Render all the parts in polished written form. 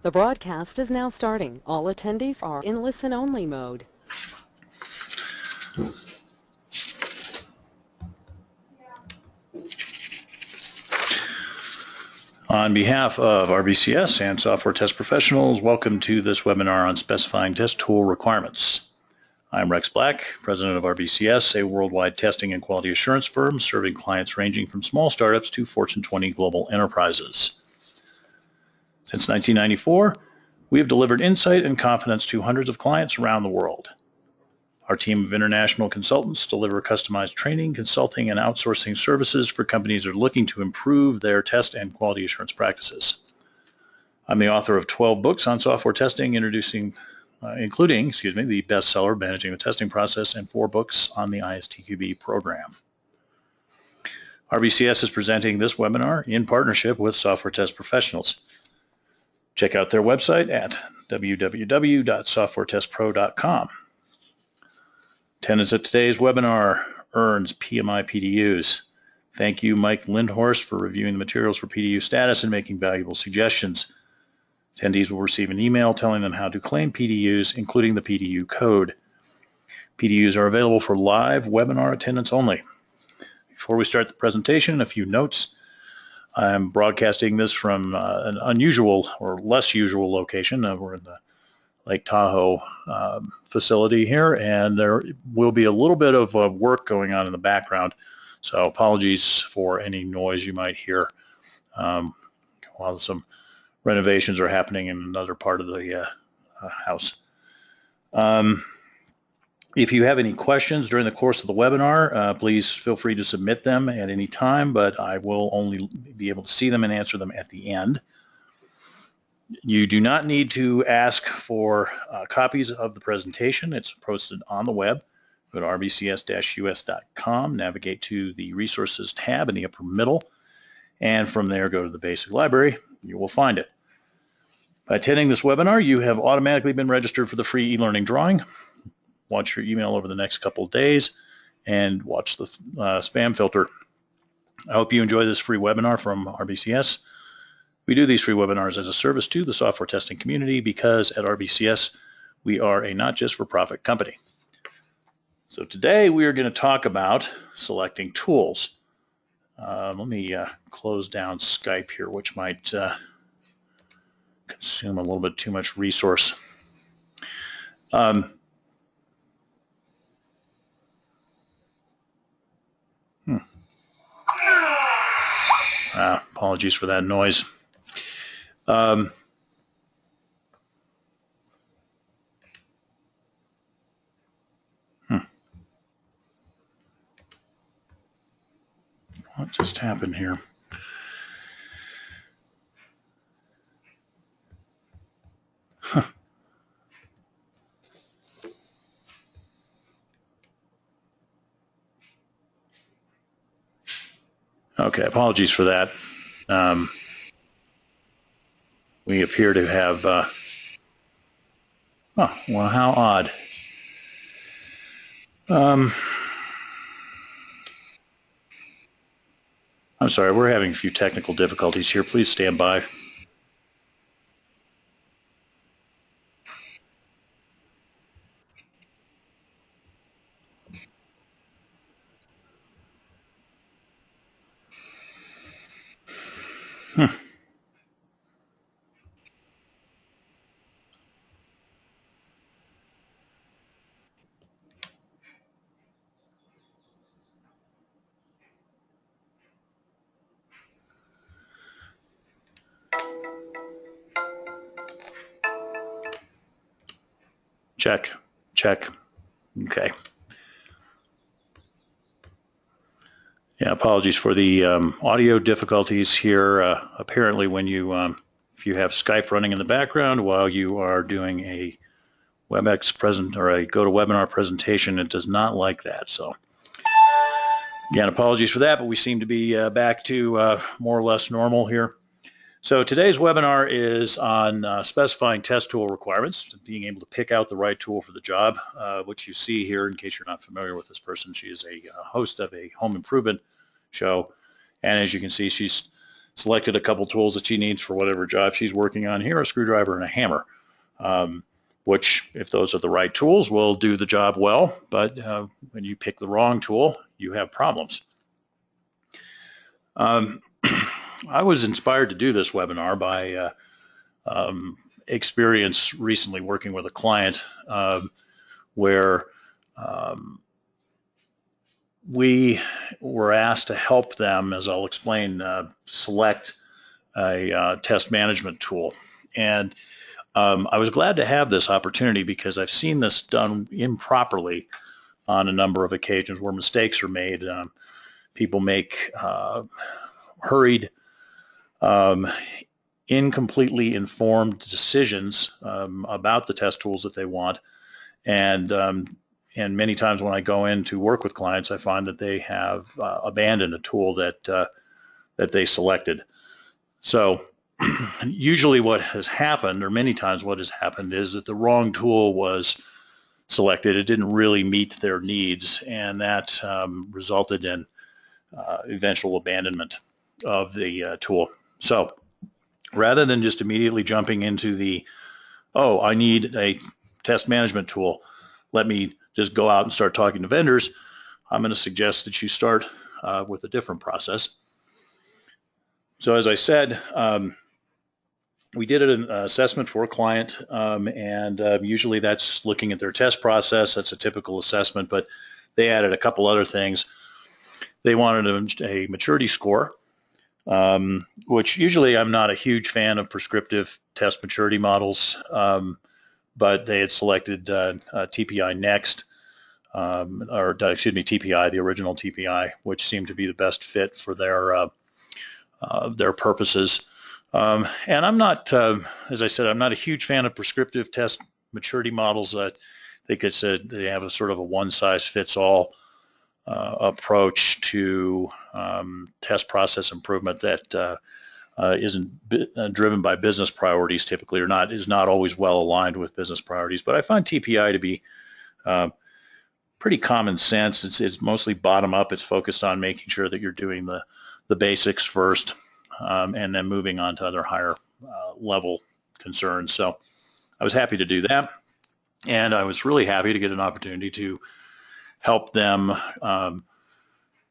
The broadcast is now starting. All attendees are in listen-only mode. On behalf of RBCS and software test professionals, welcome to this webinar on specifying test tool requirements. I'm Rex Black, president of RBCS, a worldwide testing and quality assurance firm serving clients ranging from small startups to Fortune 20 global enterprises. Since 1994, we have delivered insight and confidence to hundreds of clients around the world. Our team of international consultants deliver customized training, consulting, and outsourcing services for companies that are looking to improve their test and quality assurance practices. I'm the author of 12 books on software testing, including the bestseller, Managing the Testing Process, and 4 books on the ISTQB program. RBCS is presenting this webinar in partnership with Software Test Professionals. Check out their website at www.softwaretestpro.com. Attendance at today's webinar earns PMI PDUs. Thank you, Mike Lindhorst, for reviewing the materials for PDU status and making valuable suggestions. Attendees will receive an email telling them how to claim PDUs, including the PDU code. PDUs are available for live webinar attendance only. Before we start the presentation, a few notes. I'm broadcasting this from an unusual or less usual location. We're in the Lake Tahoe facility here, and there will be a little bit of work going on in the background, so apologies for any noise you might hear while some renovations are happening in another part of the house. If you have any questions during the course of the webinar, please feel free to submit them at any time, but I will only be able to see them and answer them at the end. You do not need to ask for copies of the presentation. It's posted on the web. Go to rbcs-us.com, navigate to the resources tab in the upper middle, and from there go to the basic library. You will find it. By attending this webinar, you have automatically been registered for the free e-learning drawing. Watch your email over the next couple of days and watch the spam filter. I hope you enjoy this free webinar from RBCS. We do these free webinars as a service to the software testing community because at RBCS, we are a not just for profit company. So today we are going to talk about selecting tools. Let me close down Skype here, which might consume a little bit too much resource. Apologies for that noise. What just happened here? Okay, apologies for that. We appear to have, oh, well, how odd. I'm sorry, we're having a few technical difficulties here. Please stand by. Check, check. Okay. Yeah, apologies for the audio difficulties here. Apparently, when you, if you have Skype running in the background while you are doing a WebEx present or a GoToWebinar presentation, it does not like that. So, again, apologies for that, but we seem to be back to more or less normal here. So today's webinar is on specifying test tool requirements, being able to pick out the right tool for the job, which you see here. In case you're not familiar with this person, she is a host of a home improvement show, and as you can see, she's selected a couple tools that she needs for whatever job she's working on here, a screwdriver and a hammer, which, if those are the right tools, will do the job well, but when you pick the wrong tool, you have problems. I was inspired to do this webinar by experience recently working with a client where we were asked to help them, as I'll explain, select a test management tool. And I was glad to have this opportunity because I've seen this done improperly on a number of occasions where mistakes are made. People make hurried, incompletely informed decisions about the test tools that they want, and many times when I go in to work with clients, I find that they have abandoned a tool that they selected. So usually what has happened, or many times what has happened, is that the wrong tool was selected. It didn't really meet their needs, and that resulted in eventual abandonment of the tool. So rather than just immediately jumping into the, oh, I need a test management tool, let me just go out and start talking to vendors, I'm going to suggest that you start with a different process. So as I said, we did an assessment for a client, and usually that's looking at their test process. That's a typical assessment, but they added a couple other things. They wanted a maturity score, which usually I'm not a huge fan of prescriptive test maturity models, but they had selected TPI Next, or excuse me, TPI, the original TPI, which seemed to be the best fit for their purposes. And I'm not, as I said, I'm not a huge fan of prescriptive test maturity models. I think they have a sort of a one-size-fits-all approach to test process improvement that isn't driven by business priorities typically, or is not always well aligned with business priorities. But I find TPI to be pretty common sense. It's mostly bottom up. It's focused on making sure that you're doing the basics first, and then moving on to other higher level concerns. So I was happy to do that, and I was really happy to get an opportunity to help them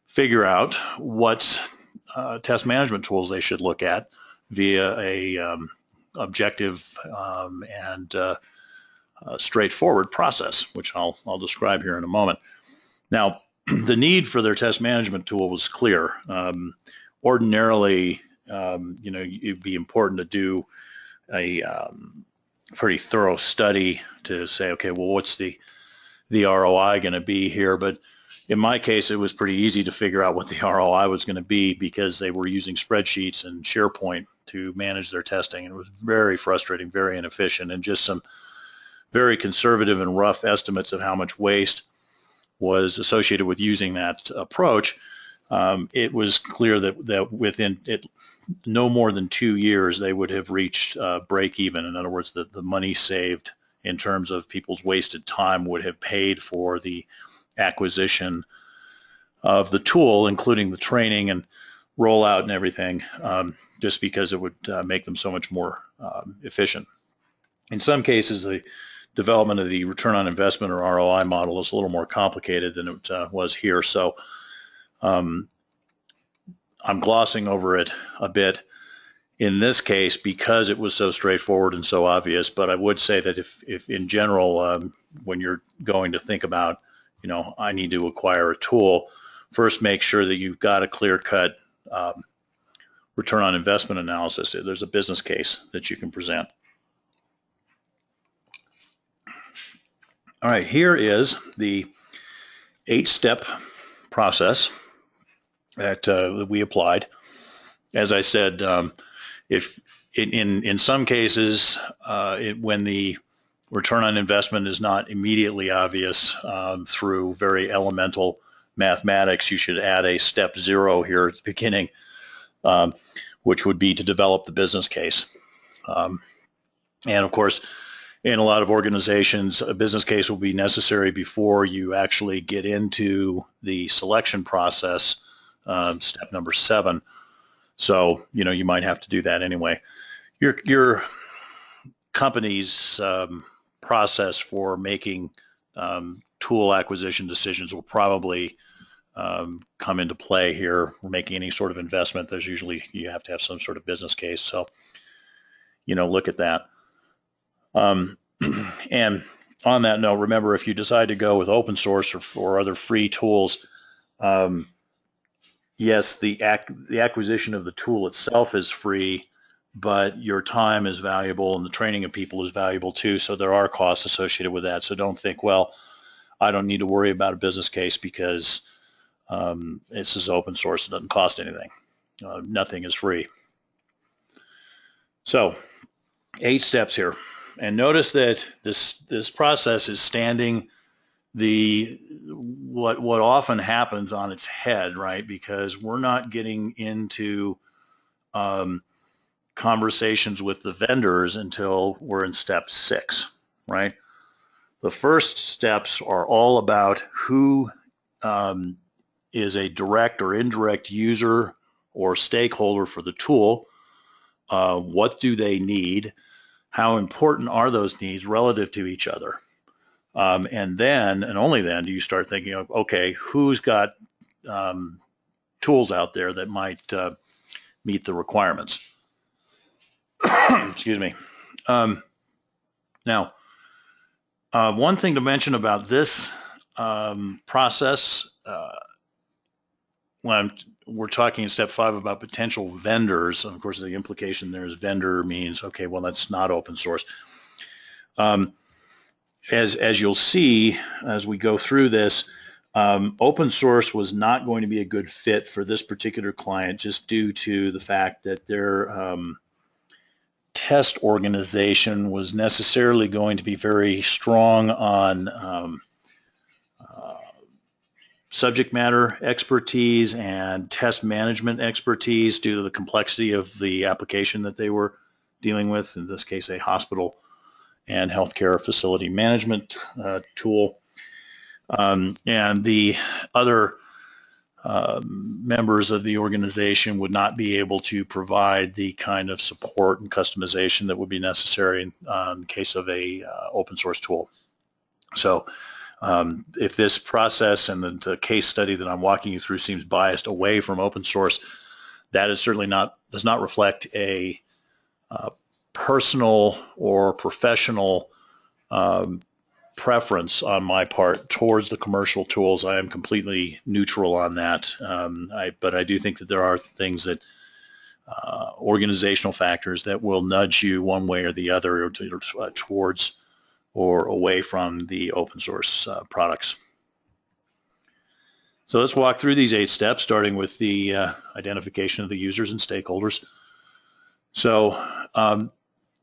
figure out what test management tools they should look at via a objective and straightforward process, which I'll describe here in a moment. Now, the need for their test management tool was clear. Ordinarily, it'd be important to do a pretty thorough study to say, okay, well, what's the ROI going to be here? But in my case, it was pretty easy to figure out what the ROI was going to be because they were using spreadsheets and SharePoint to manage their testing. And it was very frustrating, very inefficient, and just some very conservative and rough estimates of how much waste was associated with using that approach. It was clear that within no more than 2 years, they would have reached break even. In other words, the money saved in terms of people's wasted time would have paid for the acquisition of the tool, including the training and rollout and everything, just because it would make them so much more efficient. In some cases, the development of the return on investment, or ROI model, is a little more complicated than it was here. So I'm glossing over it a bit in this case because it was so straightforward and so obvious. But I would say that if in general, when you're going to think about, I need to acquire a tool, first make sure that you've got a clear-cut return on investment analysis. There's a business case that you can present. All right, here is the 8-step process that we applied. As I said, if in some cases, when the return on investment is not immediately obvious through very elemental mathematics, you should add a step 0 here at the beginning, which would be to develop the business case. And of course, in a lot of organizations, a business case will be necessary before you actually get into the selection process, step number 7. So, you might have to do that anyway. Your company's process for making tool acquisition decisions will probably come into play here. We're making any sort of investment. There's usually, you have to have some sort of business case. So, look at that. And on that note, remember, if you decide to go with open source or other free tools, yes, the acquisition of the tool itself is free, but your time is valuable and the training of people is valuable too. So there are costs associated with that. So don't think, well, I don't need to worry about a business case because this is open source. It doesn't cost anything. Nothing is free. So 8 steps here. And notice that this process is standing what often happens on its head, right? Because we're not getting into conversations with the vendors until we're in step 6, right? The first steps are all about who is a direct or indirect user or stakeholder for the tool. What do they need? How important are those needs relative to each other? And then, and only then, do you start thinking of, okay, who's got tools out there that might meet the requirements? Excuse me. Now, one thing to mention about this process, when we're talking in step 5 about potential vendors, of course, the implication there is vendor means, okay, well, that's not open source. As you'll see as we go through this, open source was not going to be a good fit for this particular client just due to the fact that their test organization was necessarily going to be very strong on subject matter expertise and test management expertise due to the complexity of the application that they were dealing with, in this case, a hospital and healthcare facility management tool. And the other members of the organization would not be able to provide the kind of support and customization that would be necessary in the case of a open source tool. So if this process and the case study that I'm walking you through seems biased away from open source, that is certainly does not reflect a personal or professional preference on my part towards the commercial tools. I am completely neutral on that, but I do think that there are things that organizational factors that will nudge you one way or the other towards or away from the open source products. So let's walk through these 8 steps, starting with the identification of the users and stakeholders. So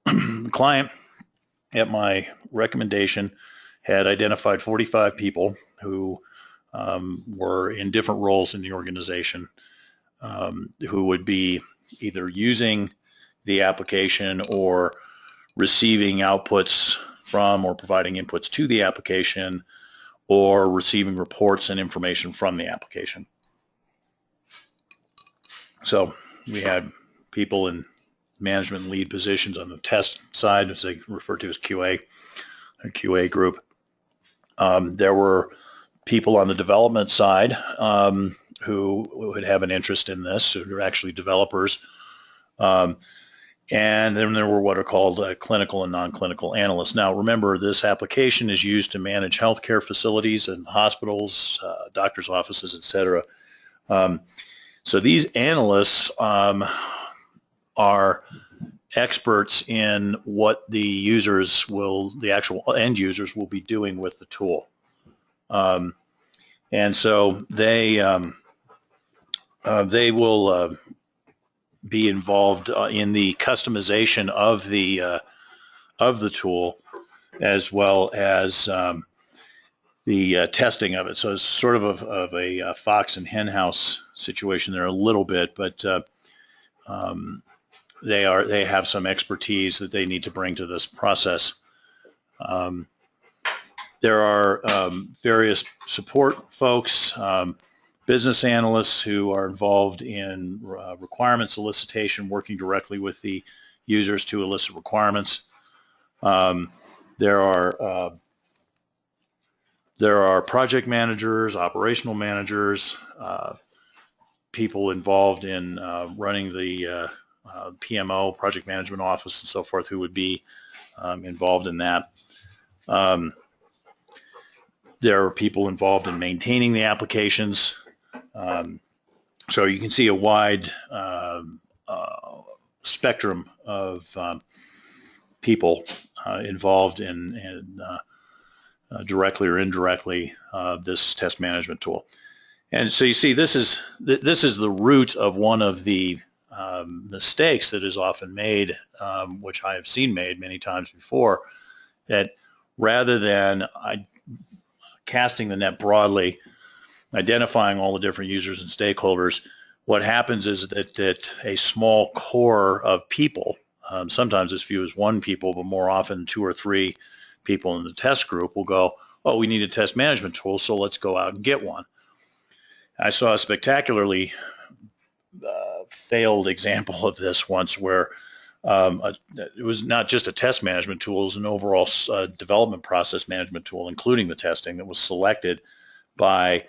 the client, at my recommendation, had identified 45 people who were in different roles in the organization, who would be either using the application or receiving outputs from or providing inputs to the application or receiving reports and information from the application. So we had people in management lead positions on the test side, as they refer to as QA, a QA group. There were people on the development side who would have an interest in this, who are actually developers. And then there were what are called clinical and non-clinical analysts. Now, remember, this application is used to manage healthcare facilities and hospitals, doctors' offices, etc. So these analysts are experts in what the actual end users will be doing with the tool. And so they will be involved in the customization of the tool, as well as the testing of it. So it's sort of a fox and hen house situation there a little bit, but they have some expertise that they need to bring to this process. There are various support folks. business analysts who are involved in requirement solicitation, working directly with the users to elicit requirements. There are project managers, operational managers, people involved in running the PMO, project management office, and so forth, who would be involved in that. There are people involved in maintaining the applications. So you can see a wide spectrum of people involved in directly or indirectly this test management tool. And so you see, this is the root of one of the mistakes that is often made, which I have seen made many times before, that rather than casting the net broadly, identifying all the different users and stakeholders, what happens is that a small core of people, sometimes as few as one people, but more often 2 or 3 people in the test group, will go, oh, we need a test management tool, so let's go out and get one. I saw a spectacularly failed example of this once, where it was not just a test management tool, it was an overall development process management tool, including the testing, that was selected by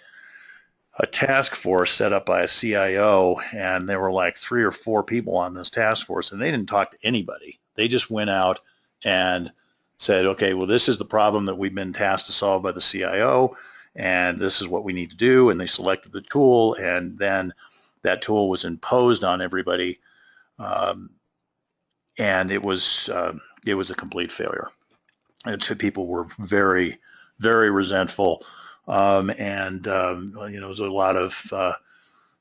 a task force set up by a CIO, and there were like 3 or 4 people on this task force, and they didn't talk to anybody. They just went out and said, okay, well, this is the problem that we've been tasked to solve by the CIO, and this is what we need to do, and they selected the tool, and then that tool was imposed on everybody, and it was a complete failure. And people were very, very resentful. It was a lot of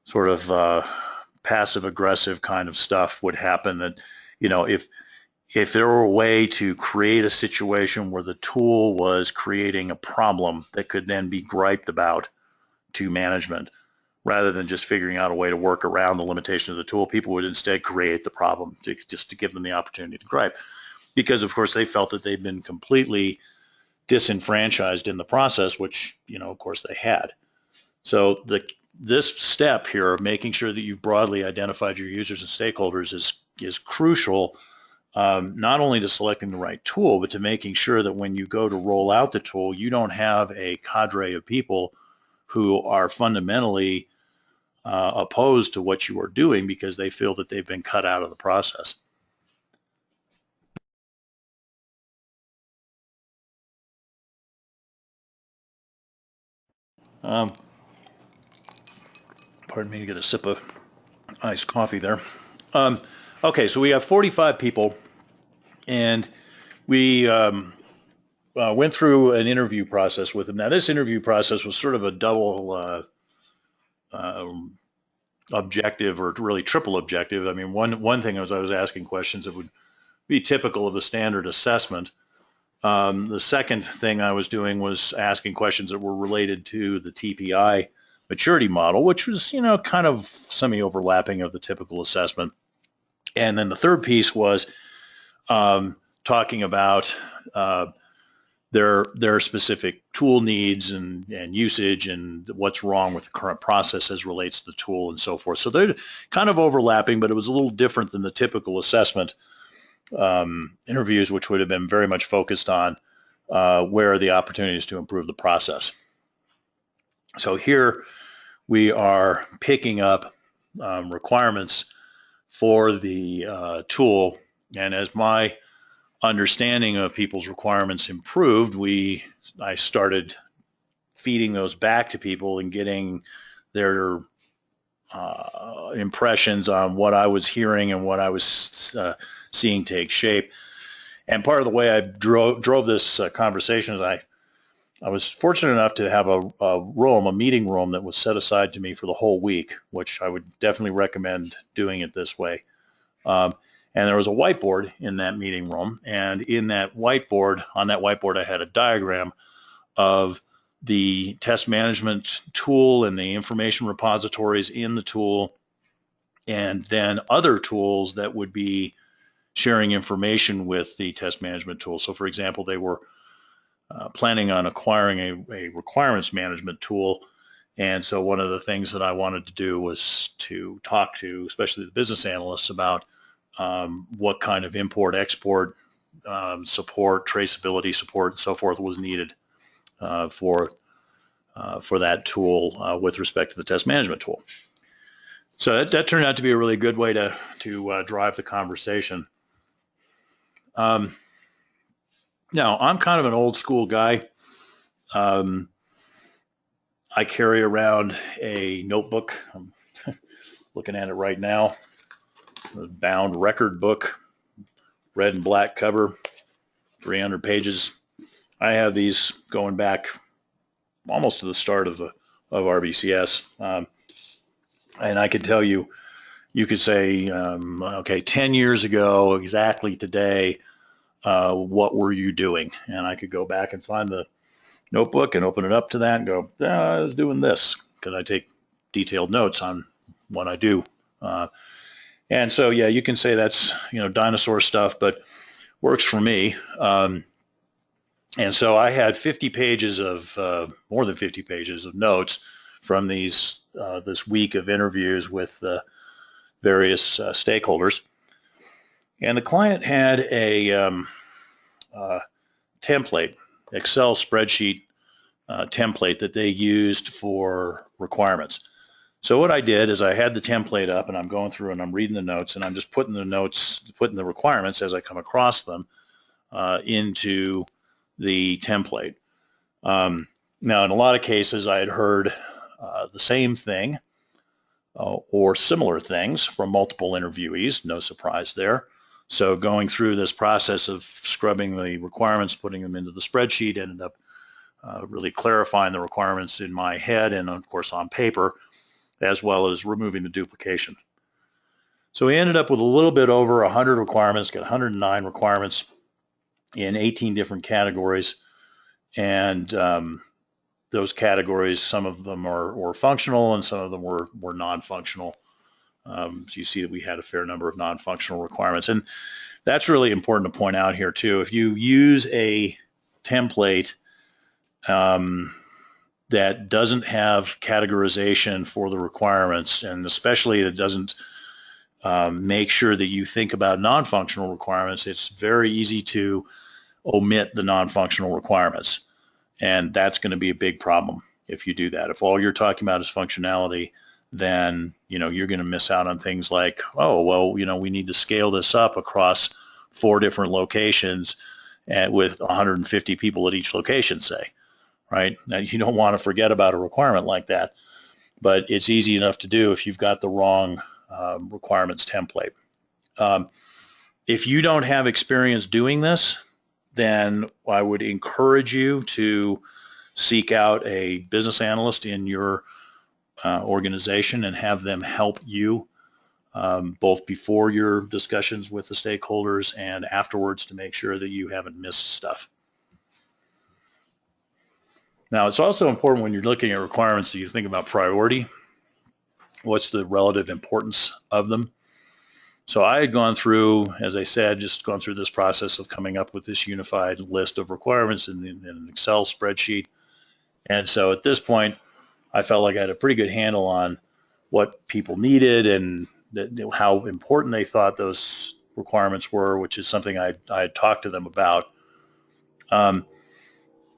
sort of passive aggressive kind of stuff would happen, that, if there were a way to create a situation where the tool was creating a problem that could then be griped about to management, rather than just figuring out a way to work around the limitation of the tool, people would instead create the problem just to give them the opportunity to gripe, because of course they felt that they'd been completely disenfranchised in the process, which, of course they had. So this step here of making sure that you've broadly identified your users and stakeholders is crucial, not only to selecting the right tool, but to making sure that when you go to roll out the tool, you don't have a cadre of people who are fundamentally opposed to what you are doing because they feel that they've been cut out of the process. Pardon me to get a sip of iced coffee there. Okay, so we have 45 people, and we went through an interview process with them. Now, this interview process was sort of a double objective, or really triple objective. I mean, one thing was I was asking questions that would be typical of the standard assessment. The second thing I was doing was asking questions that were related to the TPI maturity model, which was, kind of semi-overlapping of the typical assessment. And then the third piece was talking about their specific tool needs and usage, and what's wrong with the current process as relates to the tool and so forth. So they're kind of overlapping, but it was a little different than the typical assessment interviews, which would have been very much focused on where are the opportunities to improve the process. So here we are picking up requirements for the tool, and as my understanding of people's requirements improved, I started feeding those back to people and getting their impressions on what I was hearing and what I was seeing take shape. And part of the way I drove this conversation is I was fortunate enough to have a meeting room that was set aside to me for the whole week, which I would definitely recommend doing it this way. And there was a whiteboard in that meeting room, and on that whiteboard I had a diagram of the test management tool and the information repositories in the tool, and then other tools that would be sharing information with the test management tool. So for example, they were planning on acquiring a requirements management tool, And so one of the things that I wanted to do was to talk to, especially the business analysts, about what kind of import-export support, traceability support, and so forth was needed for that tool with respect to the test management tool. So that turned out to be a really good way to drive the conversation. Now, I'm kind of an old school guy. I carry around a notebook. I'm looking at it right now. A bound record book, red and black cover, 300 pages. I have these going back almost to the start of RBCS. And I could tell you, you could say, okay, 10 years ago, exactly today, what were you doing? And I could go back and find the notebook and open it up to that and go, I was doing this, because I take detailed notes on what I do. And so, yeah, you can say that's, dinosaur stuff, but works for me. And so I had 50 pages of, more than 50 pages of notes from this week of interviews with various stakeholders. And the client had a template, Excel spreadsheet template that they used for requirements. So what I did is I had the template up and I'm going through and I'm reading the notes and I'm just putting the requirements as I come across them into the template. Now, in a lot of cases, I had heard the same thing or similar things from multiple interviewees, no surprise there. So going through this process of scrubbing the requirements, putting them into the spreadsheet, ended up really clarifying the requirements in my head and, of course, on paper, as well as removing the duplication. So we ended up with a little bit over 100 requirements, got 109 requirements in 18 different categories. And those categories, some of them were functional and some of them were non-functional. So you see that we had a fair number of non-functional requirements. And that's really important to point out here too. If you use a template that doesn't have categorization for the requirements, and especially it doesn't make sure that you think about non-functional requirements, it's very easy to omit the non-functional requirements. And that's going to be a big problem if you do that. If all you're talking about is functionality, then you're going to miss out on things like, oh, well, we need to scale this up across 4 different locations with 150 people at each location, say, right? Now, you don't want to forget about a requirement like that, but it's easy enough to do if you've got the wrong requirements template. If you don't have experience doing this, then I would encourage you to seek out a business analyst in your organization and have them help you both before your discussions with the stakeholders and afterwards to make sure that you haven't missed stuff. Now, it's also important when you're looking at requirements that you think about priority. What's the relative importance of them? So I had gone through, as I said, just gone through this process of coming up with this unified list of requirements in an Excel spreadsheet. And so at this point, I felt like I had a pretty good handle on what people needed and how important they thought those requirements were, which is something I had talked to them about.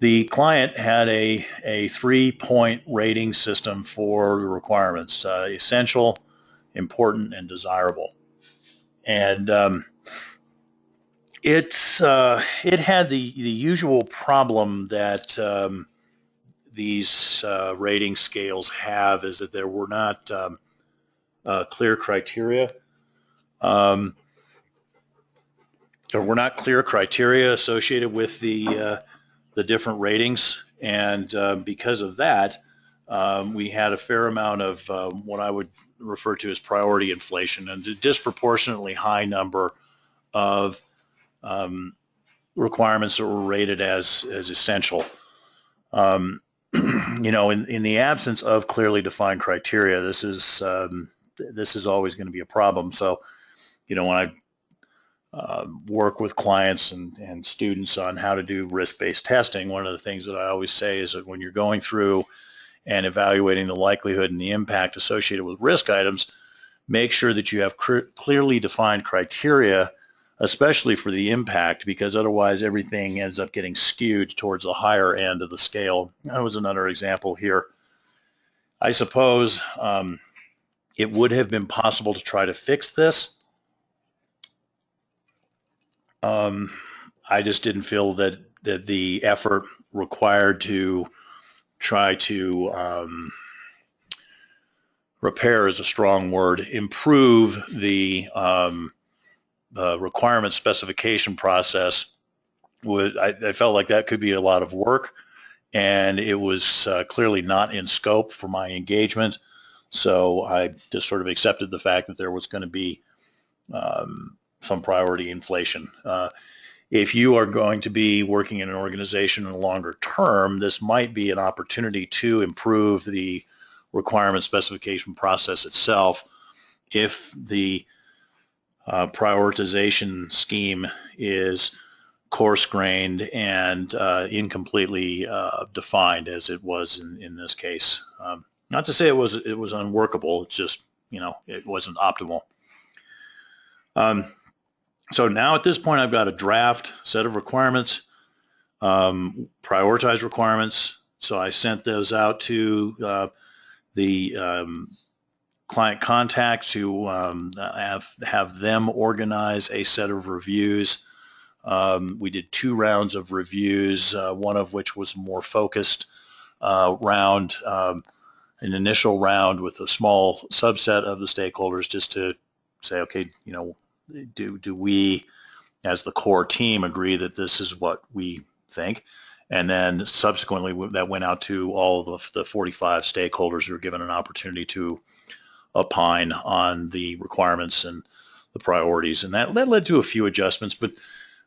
The client had a 3-point rating system for the requirements, essential, important, and desirable. And it had the usual problem that these rating scales have, is that there were not clear criteria. There were not clear criteria associated with the different ratings, and because of that, we had a fair amount of what I would refer to as priority inflation, and a disproportionately high number of requirements that were rated as essential. In the absence of clearly defined criteria, this is always going to be a problem. So, when I work with clients and students on how to do risk-based testing, one of the things that I always say is that when you're going through and evaluating the likelihood and the impact associated with risk items, make sure that you have clearly defined criteria, especially for the impact, because otherwise everything ends up getting skewed towards the higher end of the scale. That was another example here. I suppose it would have been possible to try to fix this. I just didn't feel that the effort required to try to repair is a strong word, improve the requirement specification process. I felt like that could be a lot of work, and it was clearly not in scope for my engagement. So I just sort of accepted the fact that there was going to be some priority inflation. If you are going to be working in an organization in the longer term, this might be an opportunity to improve the requirement specification process itself if the prioritization scheme is coarse-grained and incompletely defined, as it was in this case. Not to say it was unworkable, it's just, it wasn't optimal. So now at this point, I've got a draft set of requirements, prioritized requirements. So I sent those out to the client contact to have them organize a set of reviews. We did 2 rounds of reviews, one of which was more focused round, an initial round with a small subset of the stakeholders, just to say, okay, do we as the core team agree that this is what we think? And then subsequently that went out to all of the 45 stakeholders who were given an opportunity to opine on the requirements and the priorities, and that led to a few adjustments, but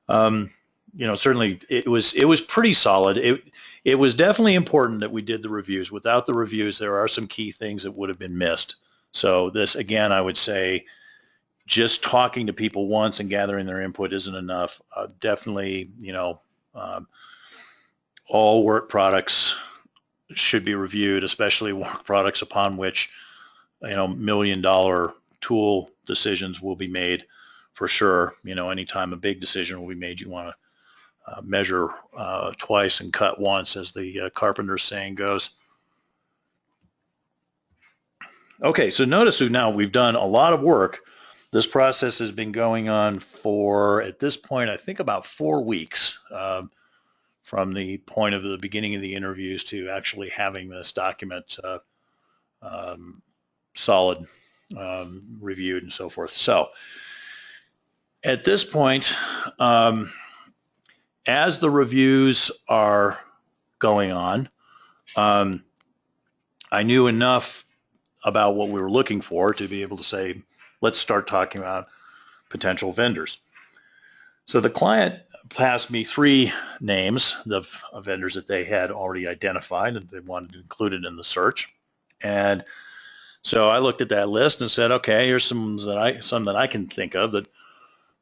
certainly it was pretty solid. It was definitely important that we did the reviews. Without the reviews, there are some key things that would have been missed. So this, again, I would say just talking to people once and gathering their input isn't enough. Definitely, all work products should be reviewed, especially work products upon which, $1 million tool decisions will be made for sure. Anytime a big decision will be made, you want to measure twice and cut once, as the carpenter saying goes. Okay, so notice now we've done a lot of work. This process has been going on for, at this point, I think about 4 weeks from the point of the beginning of the interviews to actually having this document solid, reviewed, and so forth. So at this point, as the reviews are going on, I knew enough about what we were looking for to be able to say, let's start talking about potential vendors. So the client passed me 3 names of vendors that they had already identified and they wanted to include it in the search. And so I looked at that list and said, okay, here's some that I can think of that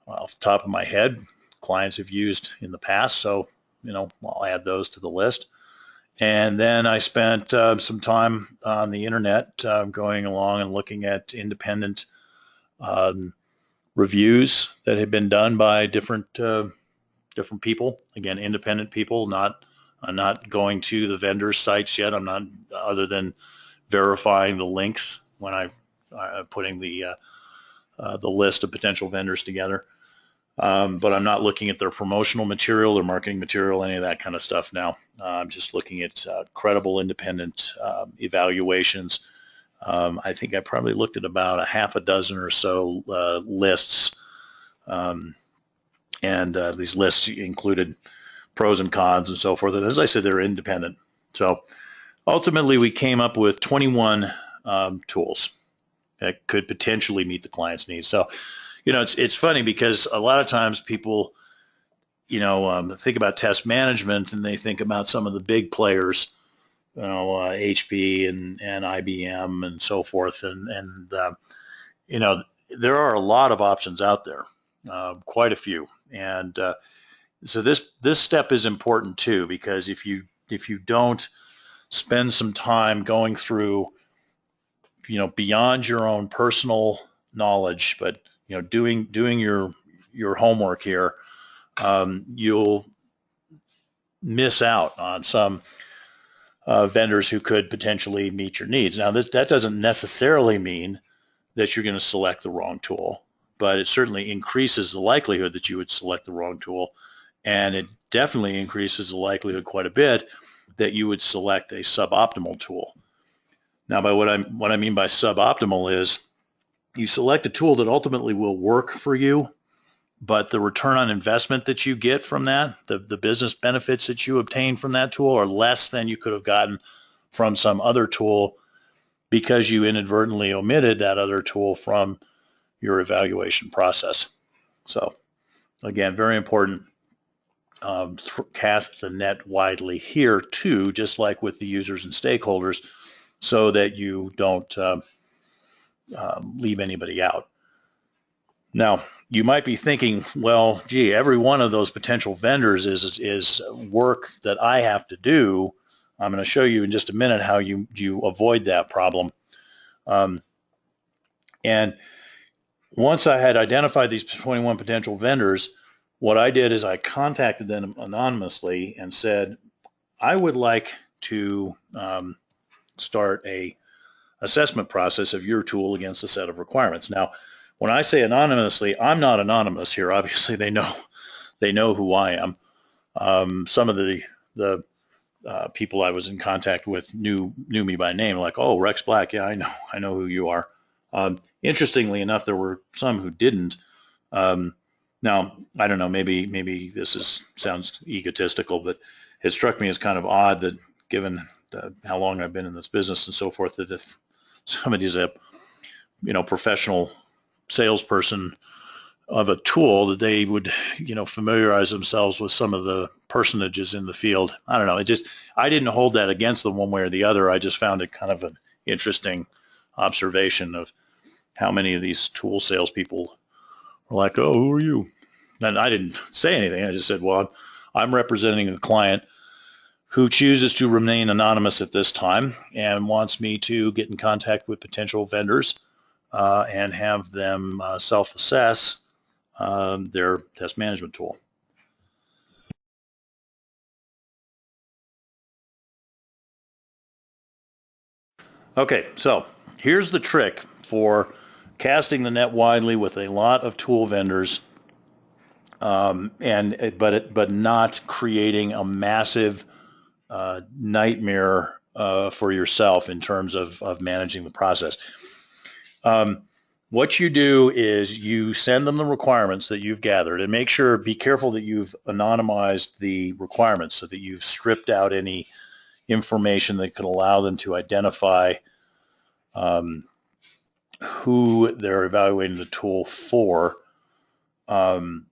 off the top of my head clients have used in the past. So, I'll add those to the list. And then I spent some time on the internet going along and looking at independent reviews that had been done by different people. Again, independent people. I'm not going to the vendor sites yet. I'm not, other than verifying the links when I'm putting the list of potential vendors together. But I'm not looking at their promotional material, their marketing material, any of that kind of stuff now. I'm just looking at credible independent evaluations. I think I probably looked at about a half a dozen or so lists, and these lists included pros and cons and so forth. And as I said, they're independent. So ultimately, we came up with 21 tools that could potentially meet the client's needs. So, it's funny because a lot of times people, think about test management and they think about some of the big players, HP and IBM and so forth. And there are a lot of options out there, quite a few. And so this step is important too, because if you don't spend some time going through, beyond your own personal knowledge, but doing your homework here, you'll miss out on some vendors who could potentially meet your needs. Now, that doesn't necessarily mean that you're going to select the wrong tool, but it certainly increases the likelihood that you would select the wrong tool, and it definitely increases the likelihood quite a bit that you would select a suboptimal tool. Now, by what I mean by suboptimal is you select a tool that ultimately will work for you, but the return on investment that you get from that, the business benefits that you obtain from that tool are less than you could have gotten from some other tool because you inadvertently omitted that other tool from your evaluation process. So again, very important. Cast the net widely here too, just like with the users and stakeholders, so that you don't leave anybody out. Now, you might be thinking, well, gee, every one of those potential vendors is work that I have to do. I'm going to show you in just a minute how you avoid that problem. And once I had identified these 21 potential vendors, what I did is I contacted them anonymously and said, I would like to start a assessment process of your tool against a set of requirements. Now, when I say anonymously, I'm not anonymous here. Obviously, they know who I am. Some of the people I was in contact with knew me by name, like, oh, Rex Black, yeah, I know who you are. Interestingly enough, there were some who didn't. Now, I don't know, maybe this sounds egotistical, but it struck me as kind of odd that given how long I've been in this business and so forth, that if somebody's a professional salesperson of a tool, that they would familiarize themselves with some of the personages in the field. I don't know. I didn't hold that against them one way or the other. I just found it kind of an interesting observation of how many of these tool salespeople were like, oh, who are you? And I didn't say anything. I just said, well, I'm representing a client who chooses to remain anonymous at this time and wants me to get in contact with potential vendors and have them self-assess their test management tool. Okay, so here's the trick for casting the net widely with a lot of tool vendors, but not creating a massive nightmare for yourself in terms of managing the process. What you do is you send them the requirements that you've gathered, and be careful that you've anonymized the requirements so that you've stripped out any information that could allow them to identify who they're evaluating the tool for. And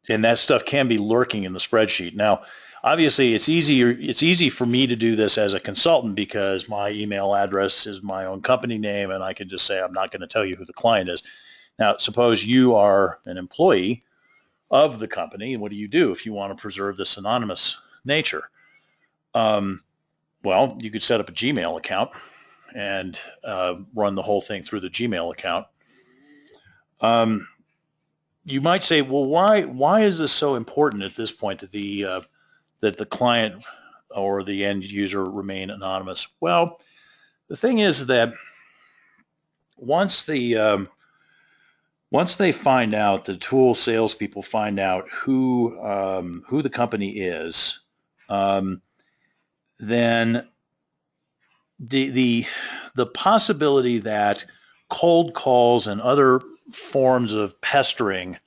that stuff can be lurking in the spreadsheet. Now, obviously, it's easy for me to do this as a consultant because my email address is my own company name, and I can just say I'm not going to tell you who the client is. Now, suppose you are an employee of the company. What do you do if you want to preserve this anonymous nature? Well, you could set up a Gmail account and run the whole thing through the Gmail account. You might say, well, why is this so important at this point that the client or the end user remain anonymous? Well, the thing is that once they find out, the tool salespeople find out who the company is, then the possibility that cold calls and other forms of pestering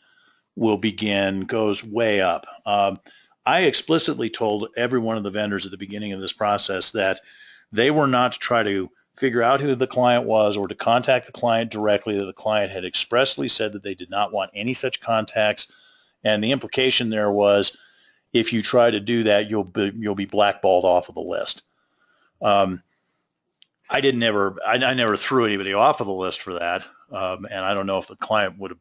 will begin goes way up. I explicitly told every one of the vendors at the beginning of this process that they were not to try to figure out who the client was or to contact the client directly, that the client had expressly said that they did not want any such contacts. And the implication there was, if you try to do that, you'll be blackballed off of the list. I never threw anybody off of the list for that, and I don't know if the client would have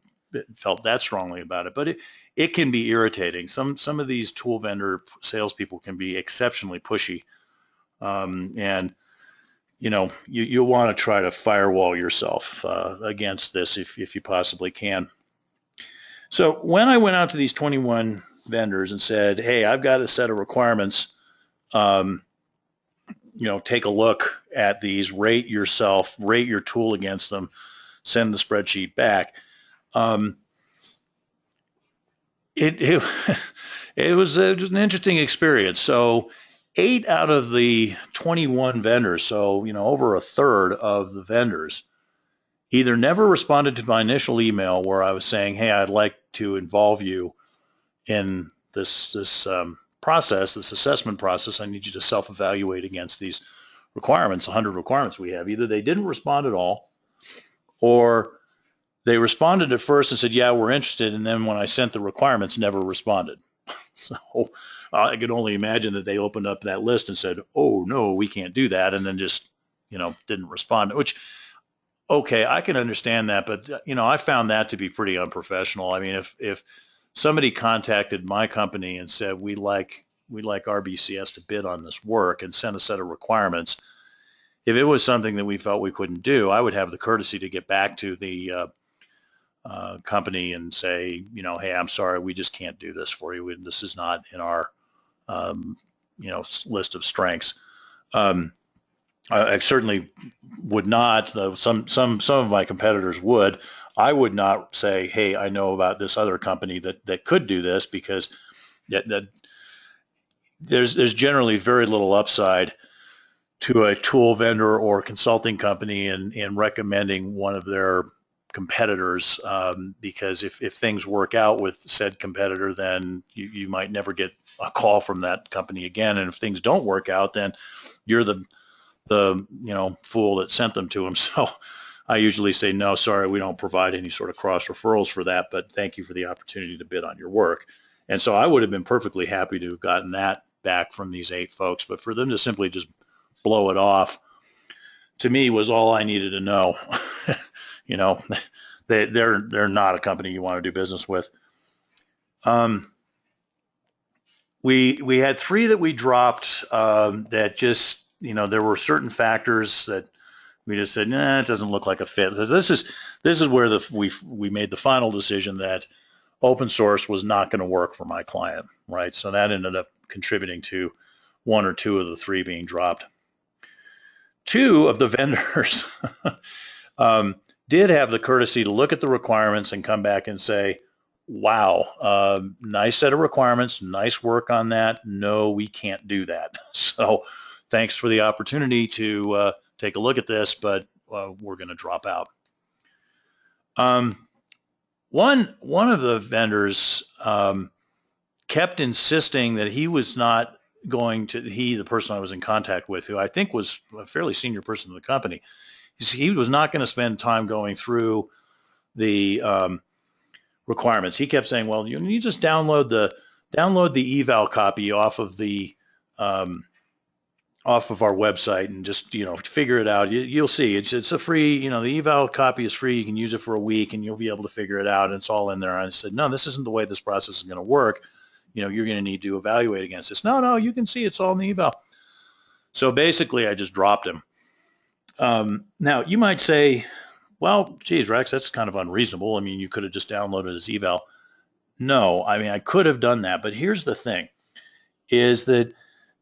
felt that strongly about it, but it can be irritating. Some of these tool vendor salespeople can be exceptionally pushy And you'll want to try to firewall yourself against this if you possibly can. So when I went out to these 21 vendors and said, hey, I've got a set of requirements, take a look at these, rate yourself, rate your tool against them, send the spreadsheet back. It it was an interesting experience. So 8 out of the 21 vendors, so over a third of the vendors, either never responded to my initial email where I was saying, hey, I'd like to involve you in this process, this assessment process. I need you to self-evaluate against these requirements, 100 requirements we have. Either they didn't respond at all, or they responded at first and said, yeah, we're interested, and then when I sent the requirements, never responded. So I could only imagine that they opened up that list and said, oh, no, we can't do that, and then just, didn't respond, which, okay, I can understand that, but, I found that to be pretty unprofessional. I mean, if somebody contacted my company and said, we'd like RBCS to bid on this work and send a set of requirements, if it was something that we felt we couldn't do, I would have the courtesy to get back to the company and say, hey, I'm sorry, we just can't do this for you. This is not in our, list of strengths. I certainly would not. Some of my competitors would. I would not say, hey, I know about this other company that could do this, because that there's generally very little upside to a tool vendor or consulting company in recommending one of their competitors, because if things work out with said competitor, then you might never get a call from that company again. And if things don't work out, then you're the fool that sent them to them. So I usually say, no, sorry, we don't provide any sort of cross referrals for that, but thank you for the opportunity to bid on your work. And so I would have been perfectly happy to have gotten that back from these 8 folks, but for them to simply just blow it off, to me, was all I needed to know. They're not a company you want to do business with. We had 3 that we dropped that just, there were certain factors that we just said, nah, it doesn't look like a fit. So this is where we made the final decision that open source was not going to work for my client, right? So that ended up contributing to 1 or 2 of the 3 being dropped. 2 of the vendors did have the courtesy to look at the requirements and come back and say, wow, nice set of requirements, nice work on that. No, we can't do that. So thanks for the opportunity to take a look at this, but we're going to drop out. One of the vendors kept insisting that he was not going to, the person I was in contact with, who I think was a fairly senior person in the company, he was not going to spend time going through the requirements. He kept saying, well, you just download the eval copy off of our website and just figure it out. You'll see it's a free, the eval copy is free. You can use it for a week and you'll be able to figure it out, and it's all in there. And I said, no, this isn't the way this process is going to work. You're going to need to evaluate against this. No, you can see it's all in the eval. So basically I just dropped him. Now you might say, well, geez, Rex, that's kind of unreasonable. I mean, you could have just downloaded his eval. No, I mean, I could have done that, but here's the thing, is that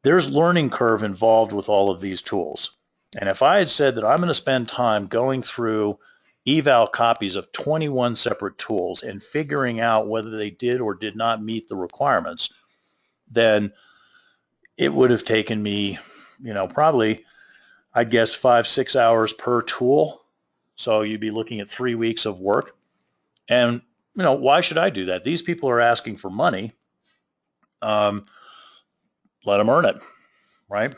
there's learning curve involved with all of these tools. And if I had said that I'm going to spend time going through eval copies of 21 separate tools and figuring out whether they did or did not meet the requirements, then it would have taken me, probably, I guess, 5-6 hours per tool. So you'd be looking at 3 weeks of work. And, why should I do that? These people are asking for money. Let them earn it, right?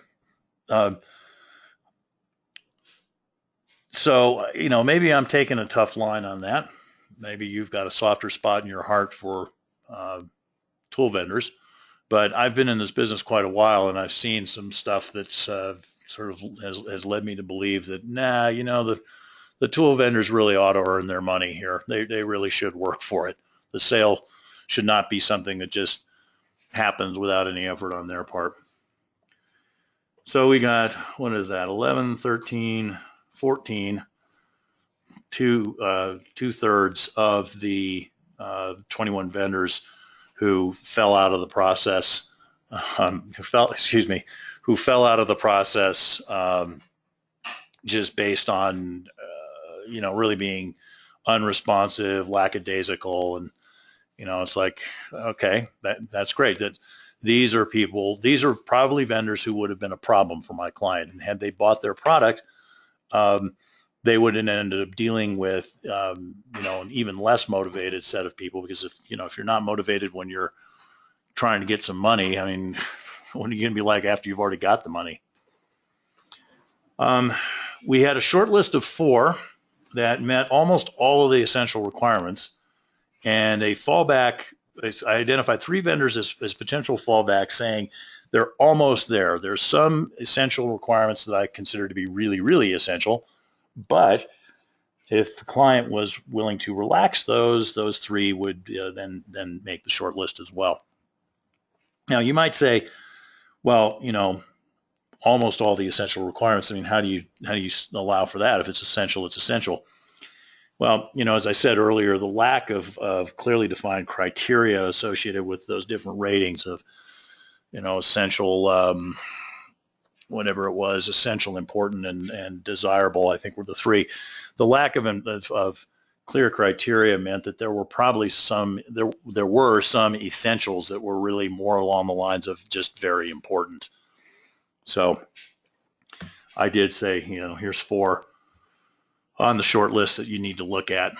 So, maybe I'm taking a tough line on that. Maybe you've got a softer spot in your heart for tool vendors. But I've been in this business quite a while, and I've seen some stuff that's sort of has led me to believe that, nah, the tool vendors really ought to earn their money here. They really should work for it. The sale should not be something that just happens without any effort on their part. So we got, what is that, 11, 13, 14, two-thirds of the 21 vendors who fell out of the process, who fell out of the process just based on, really being unresponsive, lackadaisical, and it's like, okay, that's great. These are probably vendors who would have been a problem for my client, and had they bought their product, they would have ended up dealing with, an even less motivated set of people, because if you're not motivated when you're trying to get some money, I mean, what are you going to be like after you've already got the money? We had a short list of 4 that met almost all of the essential requirements, and a fallback. I identified 3 vendors as potential fallbacks, saying they're almost there. There's some essential requirements that I consider to be really, really essential, but if the client was willing to relax those 3 would then make the short list as well. Now you might say, well, almost all the essential requirements. I mean, how do you allow for that? If it's essential, it's essential. Well, as I said earlier, the lack of clearly defined criteria associated with those different ratings of, essential, whatever it was, essential, important, and desirable, I think were the 3. The lack of clear criteria meant that there were probably there were some essentials that were really more along the lines of just very important. So I did say, here's 4 on the short list that you need to look at.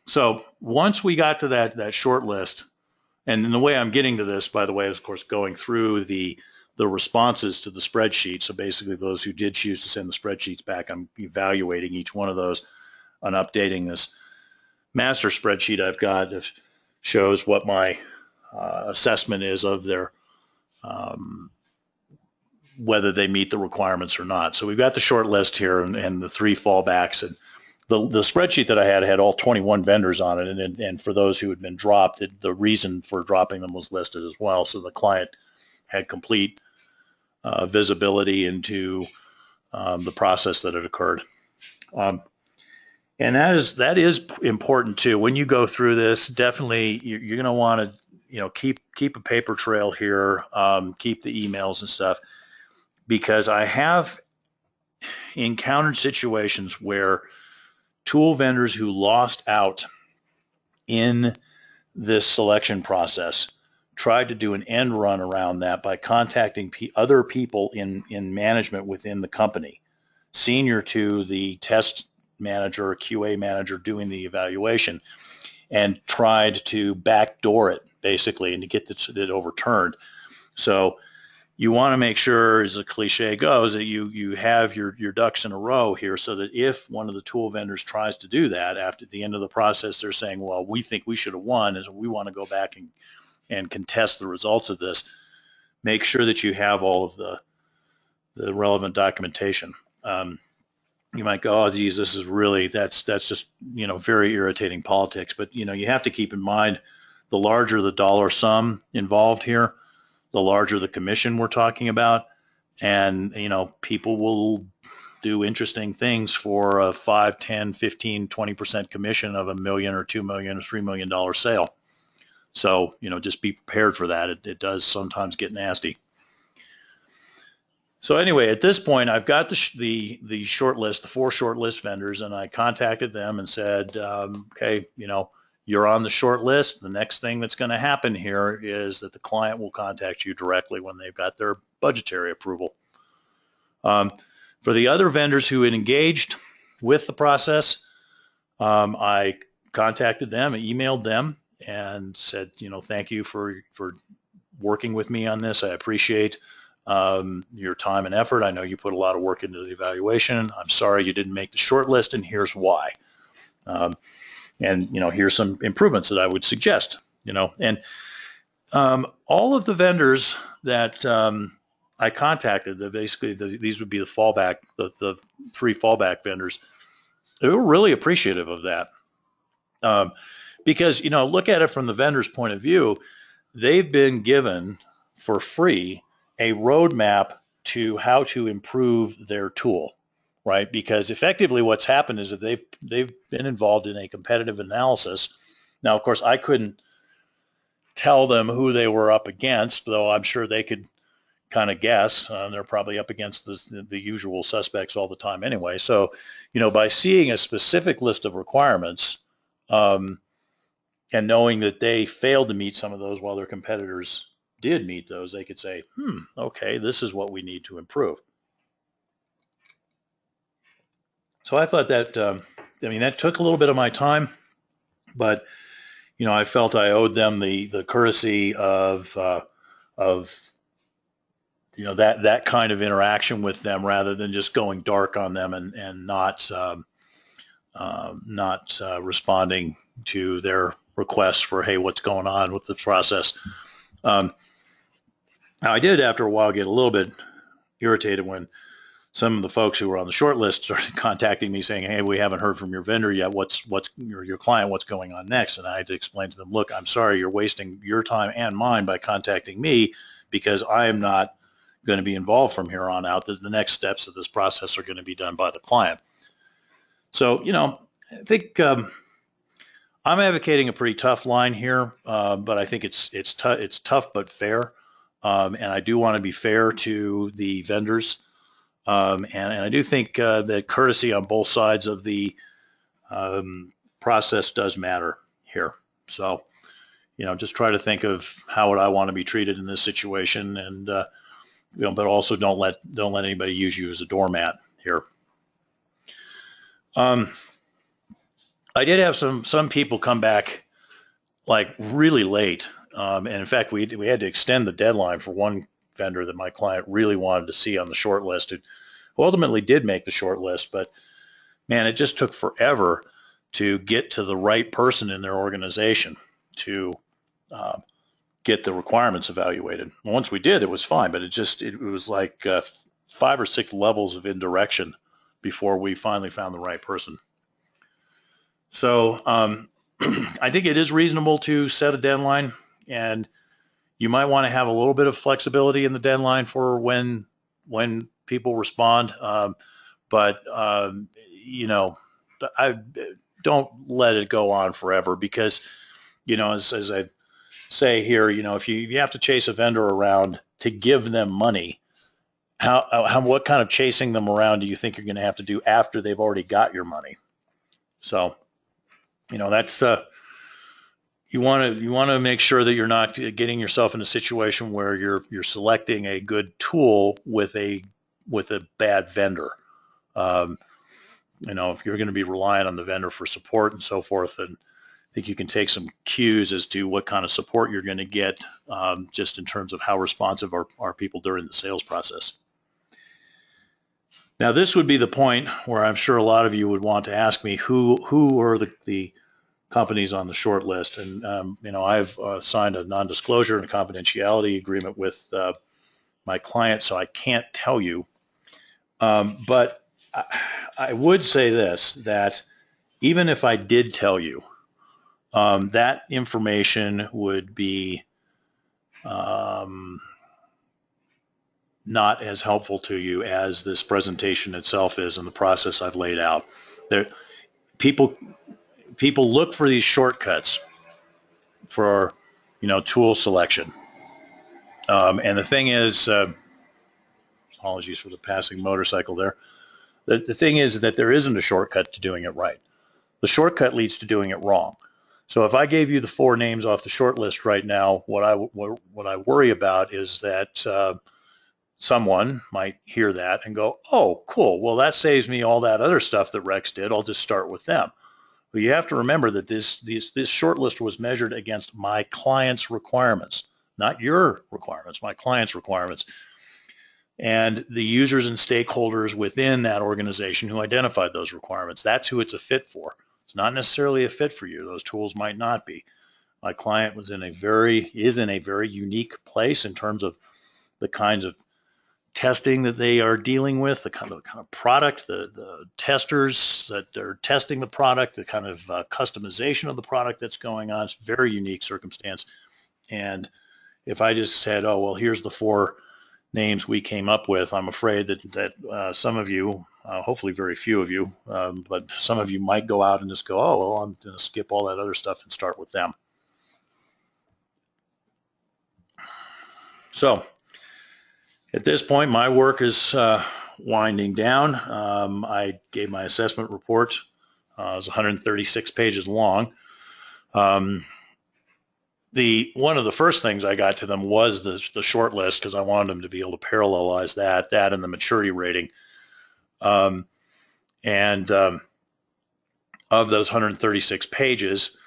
So once we got to that short list, and the way I'm getting to this, by the way, is of course going through the responses to the spreadsheet. So basically those who did choose to send the spreadsheets back, I'm evaluating each one of those and updating this master spreadsheet I've got that shows what my assessment is of their whether they meet the requirements or not. So we've got the short list here and the 3 fallbacks, and the spreadsheet that I had all 21 vendors on it, and for those who had been dropped, the reason for dropping them was listed as well, so the client had complete visibility into the process that had occurred. And that is important too. When you go through this, definitely you're going to want to keep a paper trail here, keep the emails and stuff, because I have encountered situations where tool vendors who lost out in this selection process tried to do an end run around that by contacting other people in management within the company, senior to the test manager or QA manager doing the evaluation, and tried to backdoor it basically and to get it overturned. So you want to make sure, as the cliche goes, that you have your ducks in a row here, so that if one of the tool vendors tries to do that after the end of the process, they're saying, well, we think we should have won, and we want to go back and contest the results of this. Make sure that you have all of the relevant documentation. You might go, oh, geez, this is really, that's just, very irritating politics. But, you have to keep in mind, the larger the dollar sum involved here, the larger the commission we're talking about. And, people will do interesting things for a 5, 10, 15, 20% commission of $1 million or $2 million or $3 million sale. So, just be prepared for that. It does sometimes get nasty. So anyway, at this point, I've got the short list, the 4 short list vendors, and I contacted them and said, okay, you're on the short list. The next thing that's going to happen here is that the client will contact you directly when they've got their budgetary approval. For the other vendors who had engaged with the process, I contacted them, I emailed them, and said, thank you for working with me on this. I appreciate your time and effort. I know you put a lot of work into the evaluation. I'm sorry you didn't make the short list, and here's why. And here's some improvements that I would suggest. And all of the vendors that I contacted, basically these would be the fallback, the 3 fallback vendors. They were really appreciative of that, because look at it from the vendor's point of view. They've been given for free a roadmap to how to improve their tool, right? Because effectively what's happened is that they've been involved in a competitive analysis. Now, of course, I couldn't tell them who they were up against, though I'm sure they could kind of guess. They're probably up against the usual suspects all the time anyway. So, by seeing a specific list of requirements and knowing that they failed to meet some of those while their competitors did meet those, they could say, okay, this is what we need to improve. So I thought that, that took a little bit of my time, but, I felt I owed them the courtesy of that kind of interaction with them rather than just going dark on them and not responding to their requests for, hey, what's going on with the process. Now I did after a while get a little bit irritated when some of the folks who were on the short list started contacting me saying, hey, we haven't heard from your vendor yet. What's your client, what's going on next? And I had to explain to them, look, I'm sorry, you're wasting your time and mine by contacting me because I am not going to be involved from here on out. The next steps of this process are going to be done by the client. So, I think I'm advocating a pretty tough line here, but I think it's tough but fair, and I do want to be fair to the vendors, and I do think that courtesy on both sides of the process does matter here. So, just try to think of how would I want to be treated in this situation, and but also don't let anybody use you as a doormat here. I did have some people come back like really late, and in fact we had to extend the deadline for one vendor that my client really wanted to see on the short list. It ultimately did make the short list, but man, it just took forever to get to the right person in their organization to get the requirements evaluated. Once we did, it was fine, but it was like 5 or 6 levels of indirection before we finally found the right person. So I think it is reasonable to set a deadline, and you might want to have a little bit of flexibility in the deadline for when people respond. But I don't let it go on forever because, as I say here, if you have to chase a vendor around to give them money, what kind of chasing them around do you think you're going to have to do after they've already got your money? So, that's you want to make sure that you're not getting yourself in a situation where you're selecting a good tool with a bad vendor. If you're going to be relying on the vendor for support and so forth, then I think you can take some cues as to what kind of support you're going to get, just in terms of how responsive are people during the sales process. Now, this would be the point where I'm sure a lot of you would want to ask me who are the companies on the short list, and I've signed a non-disclosure and confidentiality agreement with my client, so I can't tell you. But I would say this, that even if I did tell you, that information would be not as helpful to you as this presentation itself is and the process I've laid out. People look for these shortcuts for tool selection, and the thing is, apologies for the passing motorcycle there. The thing is that there isn't a shortcut to doing it right. The shortcut leads to doing it wrong. So if I gave you the 4 names off the short list right now, what I worry about is that someone might hear that and go, oh, cool, well, that saves me all that other stuff that Rex did. I'll just start with them. But you have to remember that this short list was measured against my client's requirements, not your requirements, my client's requirements, and the users and stakeholders within that organization who identified those requirements. That's who it's a fit for. It's not necessarily a fit for you. Those tools might not be. My client is in a very unique place in terms of the kinds of testing that they are dealing with, the kind of product, the testers that are testing the product, the kind of customization of the product that's going on. It's a very unique circumstance. And if I just said, oh, well, here's the 4 names we came up with, I'm afraid that some of you, hopefully very few of you, but some of you might go out and just go, oh, well, I'm going to skip all that other stuff and start with them. So at this point, my work is winding down. I gave my assessment report. It was 136 pages long. One of the first things I got to them was the short list, because I wanted them to be able to parallelize that and the maturity rating. Of those 136 pages,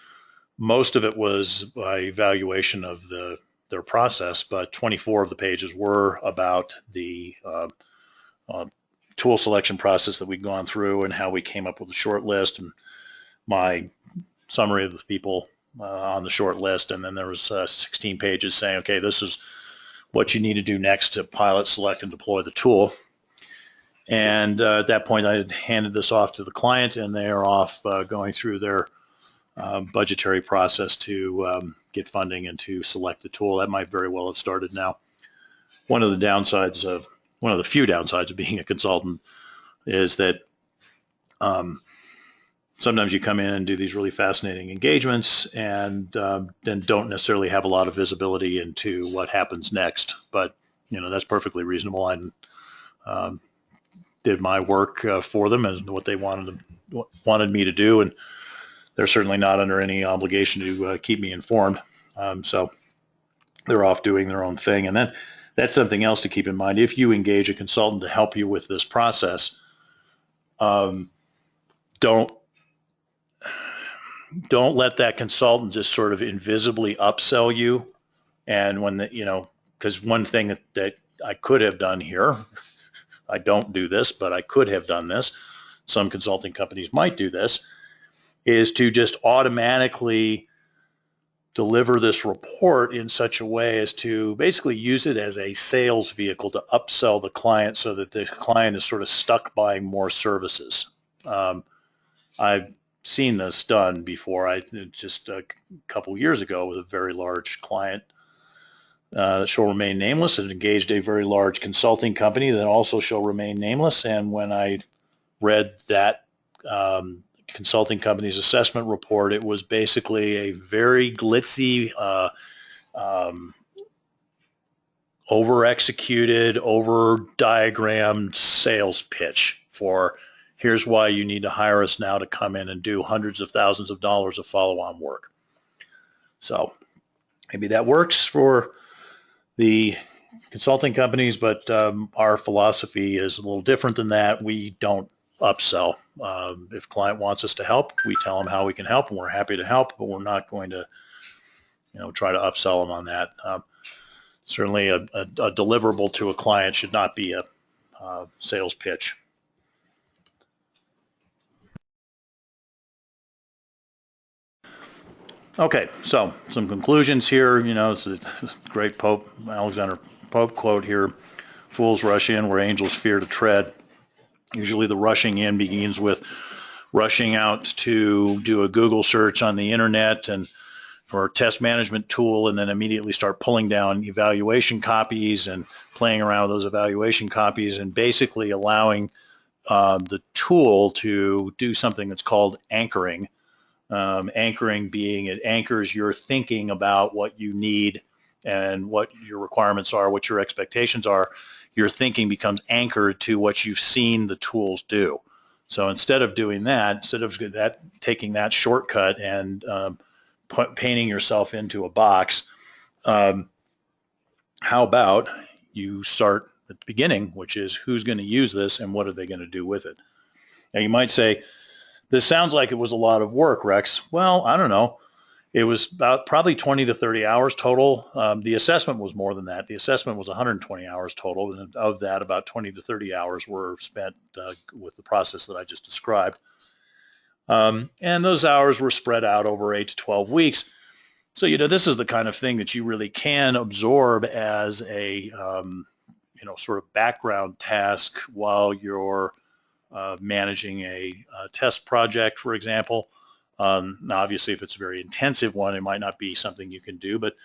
most of it was by evaluation of their process, but 24 of the pages were about the tool selection process that we'd gone through and how we came up with the short list and my summary of the people on the short list. And then there was 16 pages saying, okay, this is what you need to do next to pilot, select, and deploy the tool. And at that point, I had handed this off to the client, and they are off going through their budgetary process to get funding and to select the tool. That might very well have started now. One of the few downsides of being a consultant is that sometimes you come in and do these really fascinating engagements and then don't necessarily have a lot of visibility into what happens next. But that's perfectly reasonable. I did my work for them and what they wanted me to do, and they're certainly not under any obligation to keep me informed. So they're off doing their own thing. And then that's something else to keep in mind. If you engage a consultant to help you with this process, don't let that consultant just sort of invisibly upsell you. And because one thing that I could have done here, I don't do this, but I could have done this. Some consulting companies might do this, is to just automatically deliver this report in such a way as to basically use it as a sales vehicle to upsell the client so that the client is sort of stuck buying more services. I've seen this done before. Just a couple years ago with a very large client that shall remain nameless, and engaged a very large consulting company that also shall remain nameless. And when I read that consulting company's assessment report, it was basically a very glitzy, over-executed, over-diagrammed sales pitch for here's why you need to hire us now to come in and do hundreds of thousands of dollars of follow-on work. So maybe that works for the consulting companies, but our philosophy is a little different than that. We don't upsell. If client wants us to help, we tell them how we can help, and we're happy to help, but we're not going to try to upsell them on that. Certainly a deliverable to a client should not be a sales pitch. Okay, so some conclusions here. It's a great Alexander Pope quote here: "Fools rush in where angels fear to tread." Usually the rushing in begins with rushing out to do a Google search on the internet and for a test management tool, and then immediately start pulling down evaluation copies and playing around with those evaluation copies, and basically allowing the tool to do something that's called anchoring. Anchoring being it anchors your thinking about what you need and what your requirements are, what your expectations are. Your thinking becomes anchored to what you've seen the tools do. So instead of doing that, instead of taking that shortcut and painting yourself into a box, how about you start at the beginning, which is who's going to use this and what are they going to do with it? Now you might say, this sounds like it was a lot of work, Rex. Well, I don't know. It was about probably 20 to 30 hours total. The assessment was more than that. The assessment was 120 hours total, and of that, about 20 to 30 hours were spent with the process that I just described. And those hours were spread out over 8 to 12 weeks. So, this is the kind of thing that you really can absorb as a, sort of background task while you're managing a test project, for example. Now, obviously, if it's a very intensive one, it might not be something you can do. But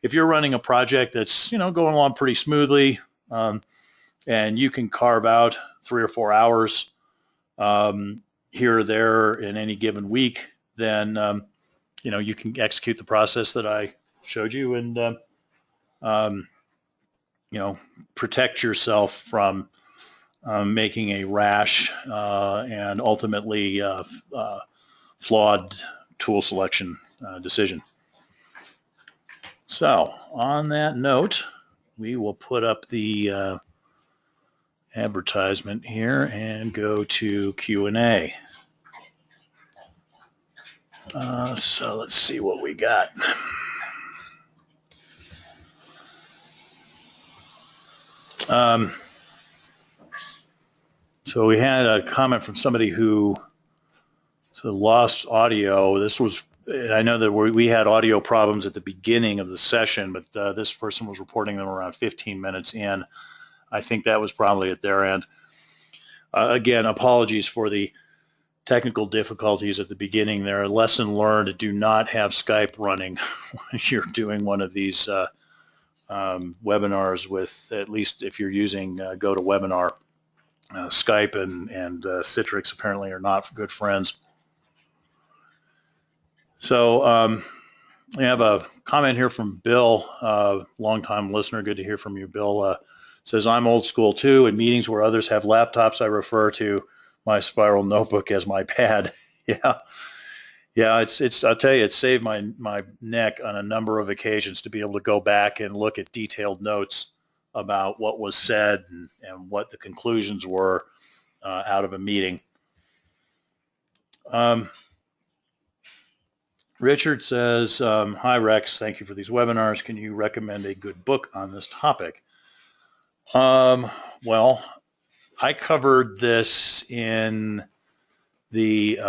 if you're running a project that's, going along pretty smoothly, And you can carve out 3 or 4 hours here or there in any given week, then you can execute the process that I showed you and protect yourself from making a rash and ultimately flawed tool selection decision. So on that note, we will put up the advertisement here and go to Q&A. So let's see what we got. So we had a comment from somebody who lost audio. I know that we had audio problems at the beginning of the session, but this person was reporting them around 15 minutes in. I think that was probably at their end. Again, apologies for the technical difficulties at the beginning there. Lesson learned: do not have Skype running when you're doing one of these webinars with, at least if you're using GoToWebinar. Skype and Citrix apparently are not good friends. So we have a comment here from Bill, longtime listener. Good to hear from you, Bill. Says, I'm old school too. In meetings where others have laptops, I refer to my Spiral notebook as my pad. Yeah. I'll tell you, it saved my neck on a number of occasions to be able to go back and look at detailed notes about what was said and what the conclusions were out of a meeting. Richard says, hi Rex, thank you for these webinars. Can you recommend a good book on this topic? Well, I covered this in the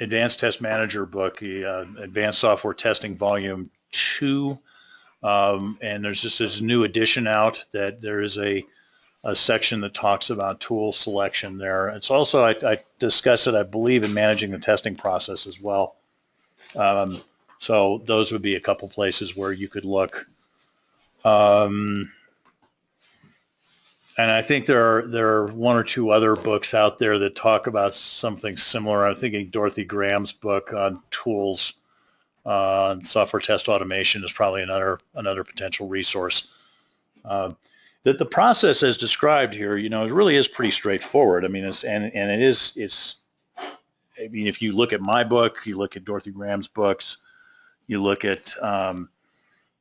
Advanced Test Manager book, Advanced Software Testing Volume 2, and there's just this new edition out that there is a section that talks about tool selection there. It's also, I discuss it, I believe, in Managing the Testing Process as well. So those would be a couple places where you could look. And I think there are one or two other books out there that talk about something similar. I'm thinking Dorothy Graham's book on tools, software test automation is probably another potential resource. That the process as described here, it really is pretty straightforward. I mean, if you look at my book, you look at Dorothy Graham's books, you look at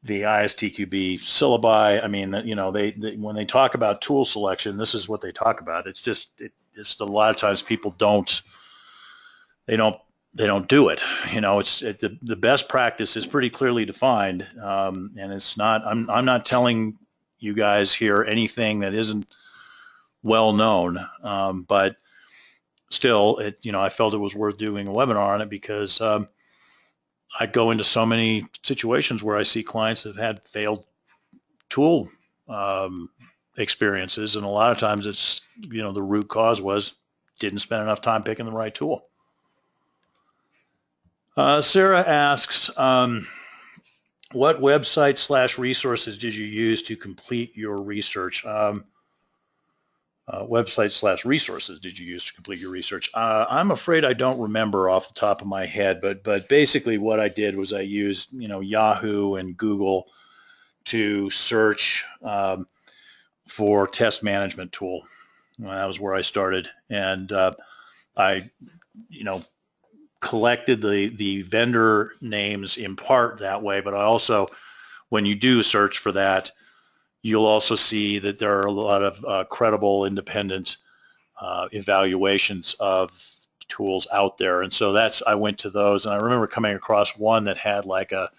the ISTQB syllabi. I mean, they when they talk about tool selection, this is what they talk about. It's just a lot of times people don't do it. It's the best practice is pretty clearly defined, and it's not. I'm not telling you guys here anything that isn't well known, but still, I felt it was worth doing a webinar on it because I go into so many situations where I see clients that have had failed tool experiences, and a lot of times it's, the root cause was didn't spend enough time picking the right tool. Sarah asks, what website/resources did you use to complete your research? Website/resources did you use to complete your research? I'm afraid I don't remember off the top of my head, but basically what I did was I used Yahoo and Google to search for test management tool. That was where I started, and I collected the vendor names in part that way, but I also, when you do search for that, you'll also see that there are a lot of credible independent evaluations of tools out there. And so I went to those, and I remember coming across one that had like a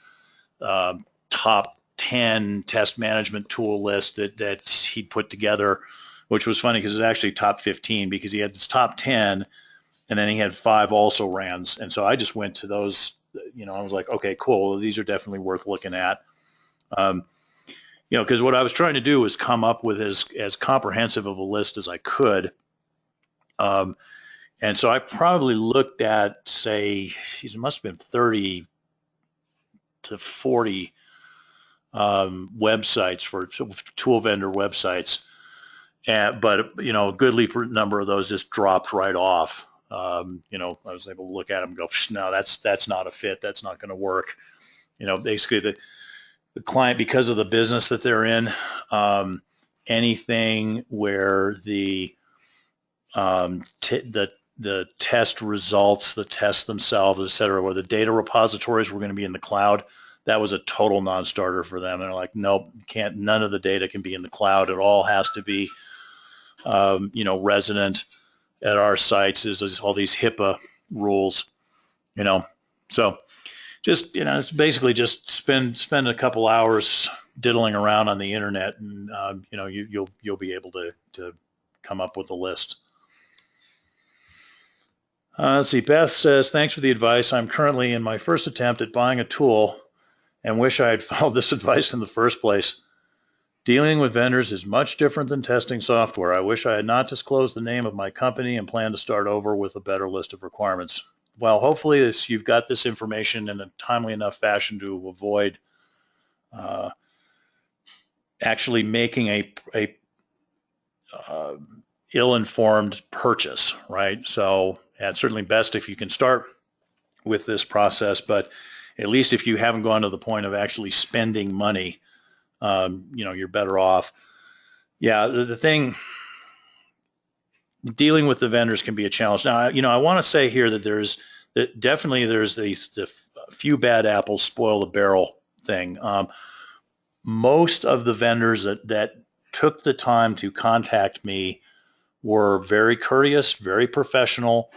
top 10 test management tool list that he put together, which was funny because it's actually top 15 because he had this top 10 and then he had 5 also rans. And so I just went to those, I was like, okay, cool. These are definitely worth looking at. Because what I was trying to do was come up with as comprehensive of a list as I could. And so I probably looked at, say, it must have been 30 to 40 websites, for tool vendor websites. But a goodly number of those just dropped right off. I was able to look at them and go, no, that's not a fit. That's not going to work. Basically the client, because of the business that they're in, anything where the test results, the tests themselves, et cetera, where the data repositories were going to be in the cloud, that was a total non-starter for them. And they're like, nope, can't. None of the data can be in the cloud. It all has to be, resident at our sites. Is all these HIPAA rules, So just, it's basically just spend a couple hours diddling around on the internet, and you'll be able to come up with a list. Let's see. Beth says, thanks for the advice. I'm currently in my first attempt at buying a tool and wish I had followed this advice in the first place. Dealing with vendors is much different than testing software. I wish I had not disclosed the name of my company and plan to start over with a better list of requirements. Well, hopefully you've got this information in a timely enough fashion to avoid actually making a ill-informed purchase, right? So it's certainly best if you can start with this process, but at least if you haven't gone to the point of actually spending money, you're better off. Yeah, the thing, dealing with the vendors can be a challenge. Now, I want to say here that there's the few bad apples spoil the barrel thing. Most of the vendors that took the time to contact me were very courteous, very professional.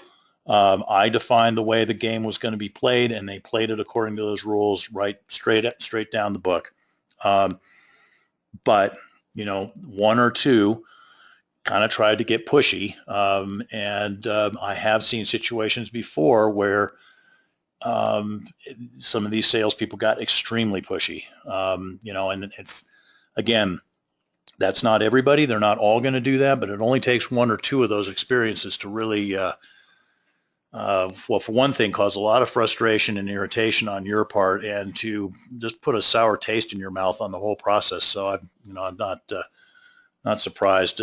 I defined the way the game was going to be played, and they played it according to those rules, right, straight down the book. But one or two kind of tried to get pushy, and I have seen situations before where some of these salespeople got extremely pushy. And it's, again, that's not everybody. They're not all going to do that, but it only takes one or two of those experiences to really, well, for one thing, cause a lot of frustration and irritation on your part, and to just put a sour taste in your mouth on the whole process. So I'm not surprised.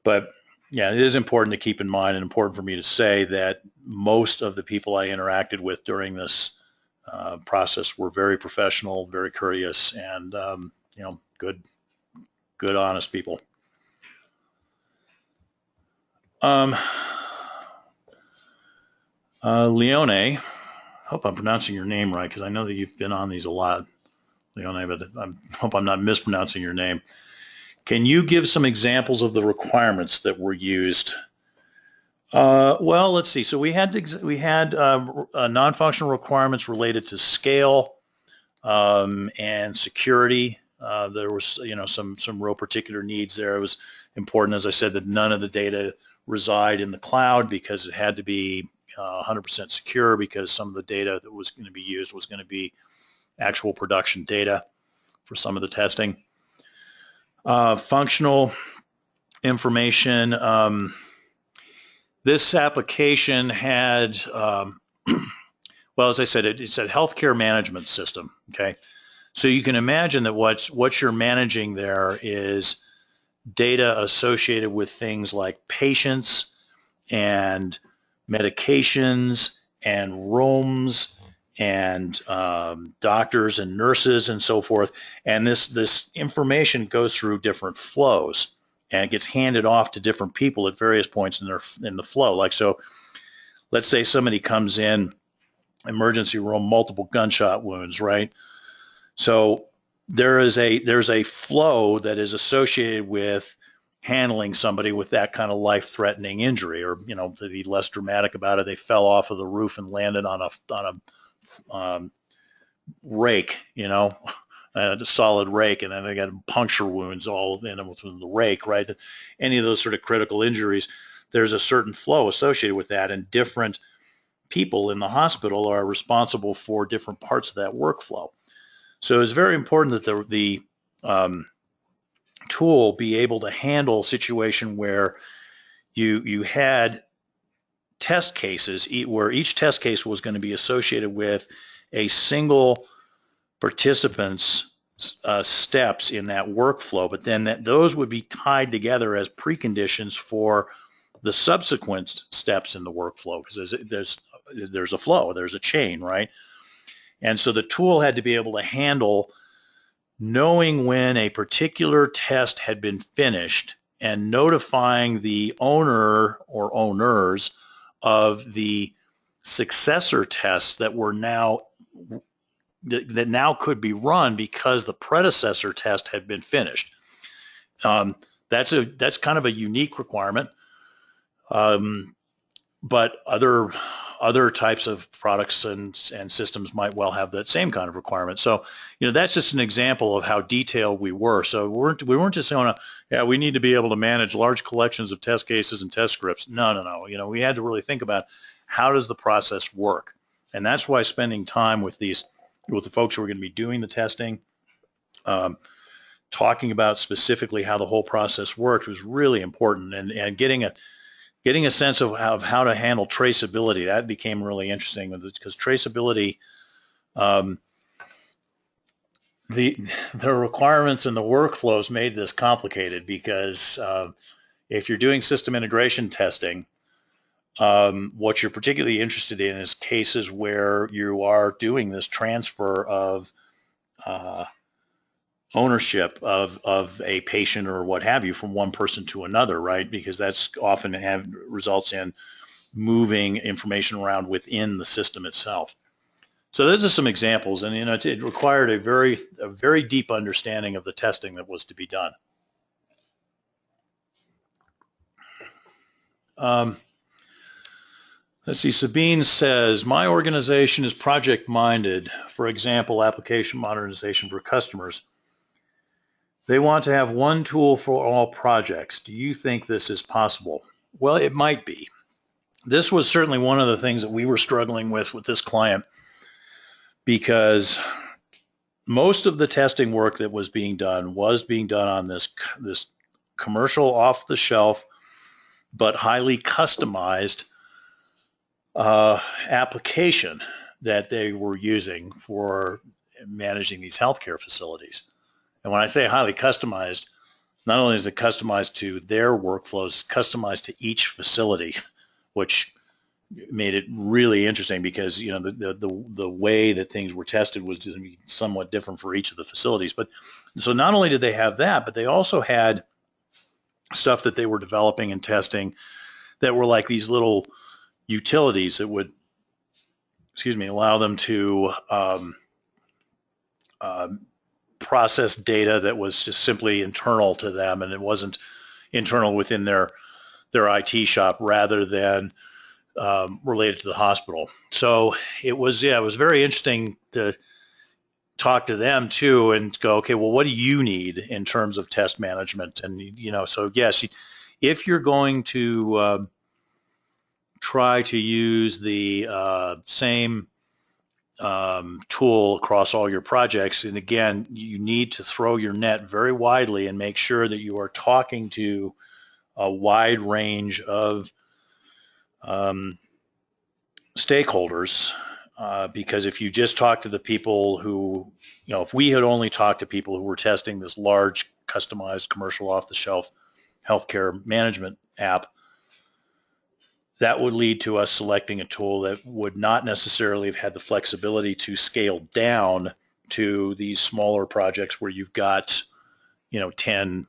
But yeah, it is important to keep in mind, and important for me to say, that most of the people I interacted with during this process were very professional, very courteous, and good, honest people. Leone, I hope I'm pronouncing your name right, because I know that you've been on these a lot, Leone, but I hope I'm not mispronouncing your name. Can you give some examples of the requirements that were used? Well, let's see. So we had non-functional requirements related to scale and security. There was, some real particular needs there. It was important, as I said, that none of the data reside in the cloud, because it had to be 100% secure, because some of the data that was going to be used was going to be actual production data for some of the testing. Functional information. This application had, well, as I said, it's a healthcare management system. Okay, so you can imagine that what you're managing there is data associated with things like patients and medications and rooms and doctors and nurses and so forth. And this information goes through different flows, and it gets handed off to different people at various points in the flow. Like, so let's say somebody comes in, emergency room, multiple gunshot wounds, right? So there's a flow that is associated with handling somebody with that kind of life-threatening injury, or, to be less dramatic about it, they fell off of the roof and landed on a rake, a solid rake, and then they got puncture wounds all in within the rake, right? Any of those sort of critical injuries, there's a certain flow associated with that, and different people in the hospital are responsible for different parts of that workflow. So it's very important that the tool be able to handle a situation where you had test cases where each test case was going to be associated with a single participant's steps in that workflow, but then those would be tied together as preconditions for the subsequent steps in the workflow, because there's a flow, there's a chain, right? And so the tool had to be able to handle knowing when a particular test had been finished and notifying the owner or owners of the successor tests that were now could be run because the predecessor test had been finished. That's kind of a unique requirement, but other types of products and systems might well have that same kind of requirement. So, that's just an example of how detailed we were. So we weren't just going to, we need to be able to manage large collections of test cases and test scripts. No. We had to really think about how does the process work, and that's why spending time with the folks who are going to be doing the testing, talking about specifically how the whole process worked was really important, and getting a sense of how to handle traceability. That became really interesting because traceability, the requirements and the workflows made this complicated because if you're doing system integration testing, what you're particularly interested in is cases where you are doing this transfer of ownership of a patient or what have you from one person to another, right? Because that's often results in moving information around within the system itself. So those are some examples, and it required a very deep understanding of the testing that was to be done. Let's see, Sabine says, my organization is project-minded, for example, application modernization for customers. They want to have one tool for all projects. Do you think this is possible? Well, it might be. This was certainly one of the things that we were struggling with this client, because most of the testing work that was being done on this commercial off-the-shelf but highly customized application that they were using for managing these healthcare facilities. And when I say highly customized, not only is it customized to their workflows, customized to each facility, which made it really interesting because the way that things were tested was somewhat different for each of the facilities. But so not only did they have that, but they also had stuff that they were developing and testing that were like these little utilities that would, allow them to process data that was just simply internal to them, and it wasn't internal within their IT shop rather than related to the hospital. So it was very interesting to talk to them too and go, okay, well, what do you need in terms of test management? And so yes, if you're going to try to use the same tool across all your projects, and again, you need to throw your net very widely and make sure that you are talking to a wide range of stakeholders, because if you just talk to the people who, if we had only talked to people who were testing this large customized commercial off-the-shelf healthcare management app, that would lead to us selecting a tool that would not necessarily have had the flexibility to scale down to these smaller projects where you've got 10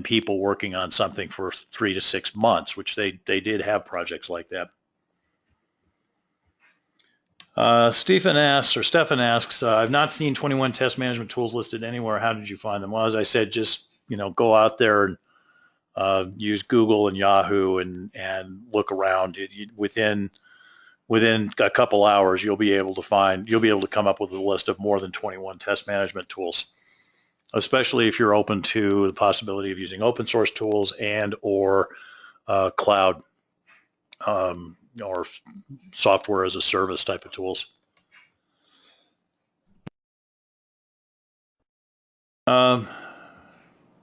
people working on something for 3 to 6 months, which they did have projects like that. Stefan asks, I've not seen 21 test management tools listed anywhere. How did you find them? Well, as I said, just go out there and use Google and Yahoo and look around. Within a couple hours, you'll be able to come up with a list of more than 21 test management tools, especially if you're open to the possibility of using open source tools and or cloud or software as a service type of tools.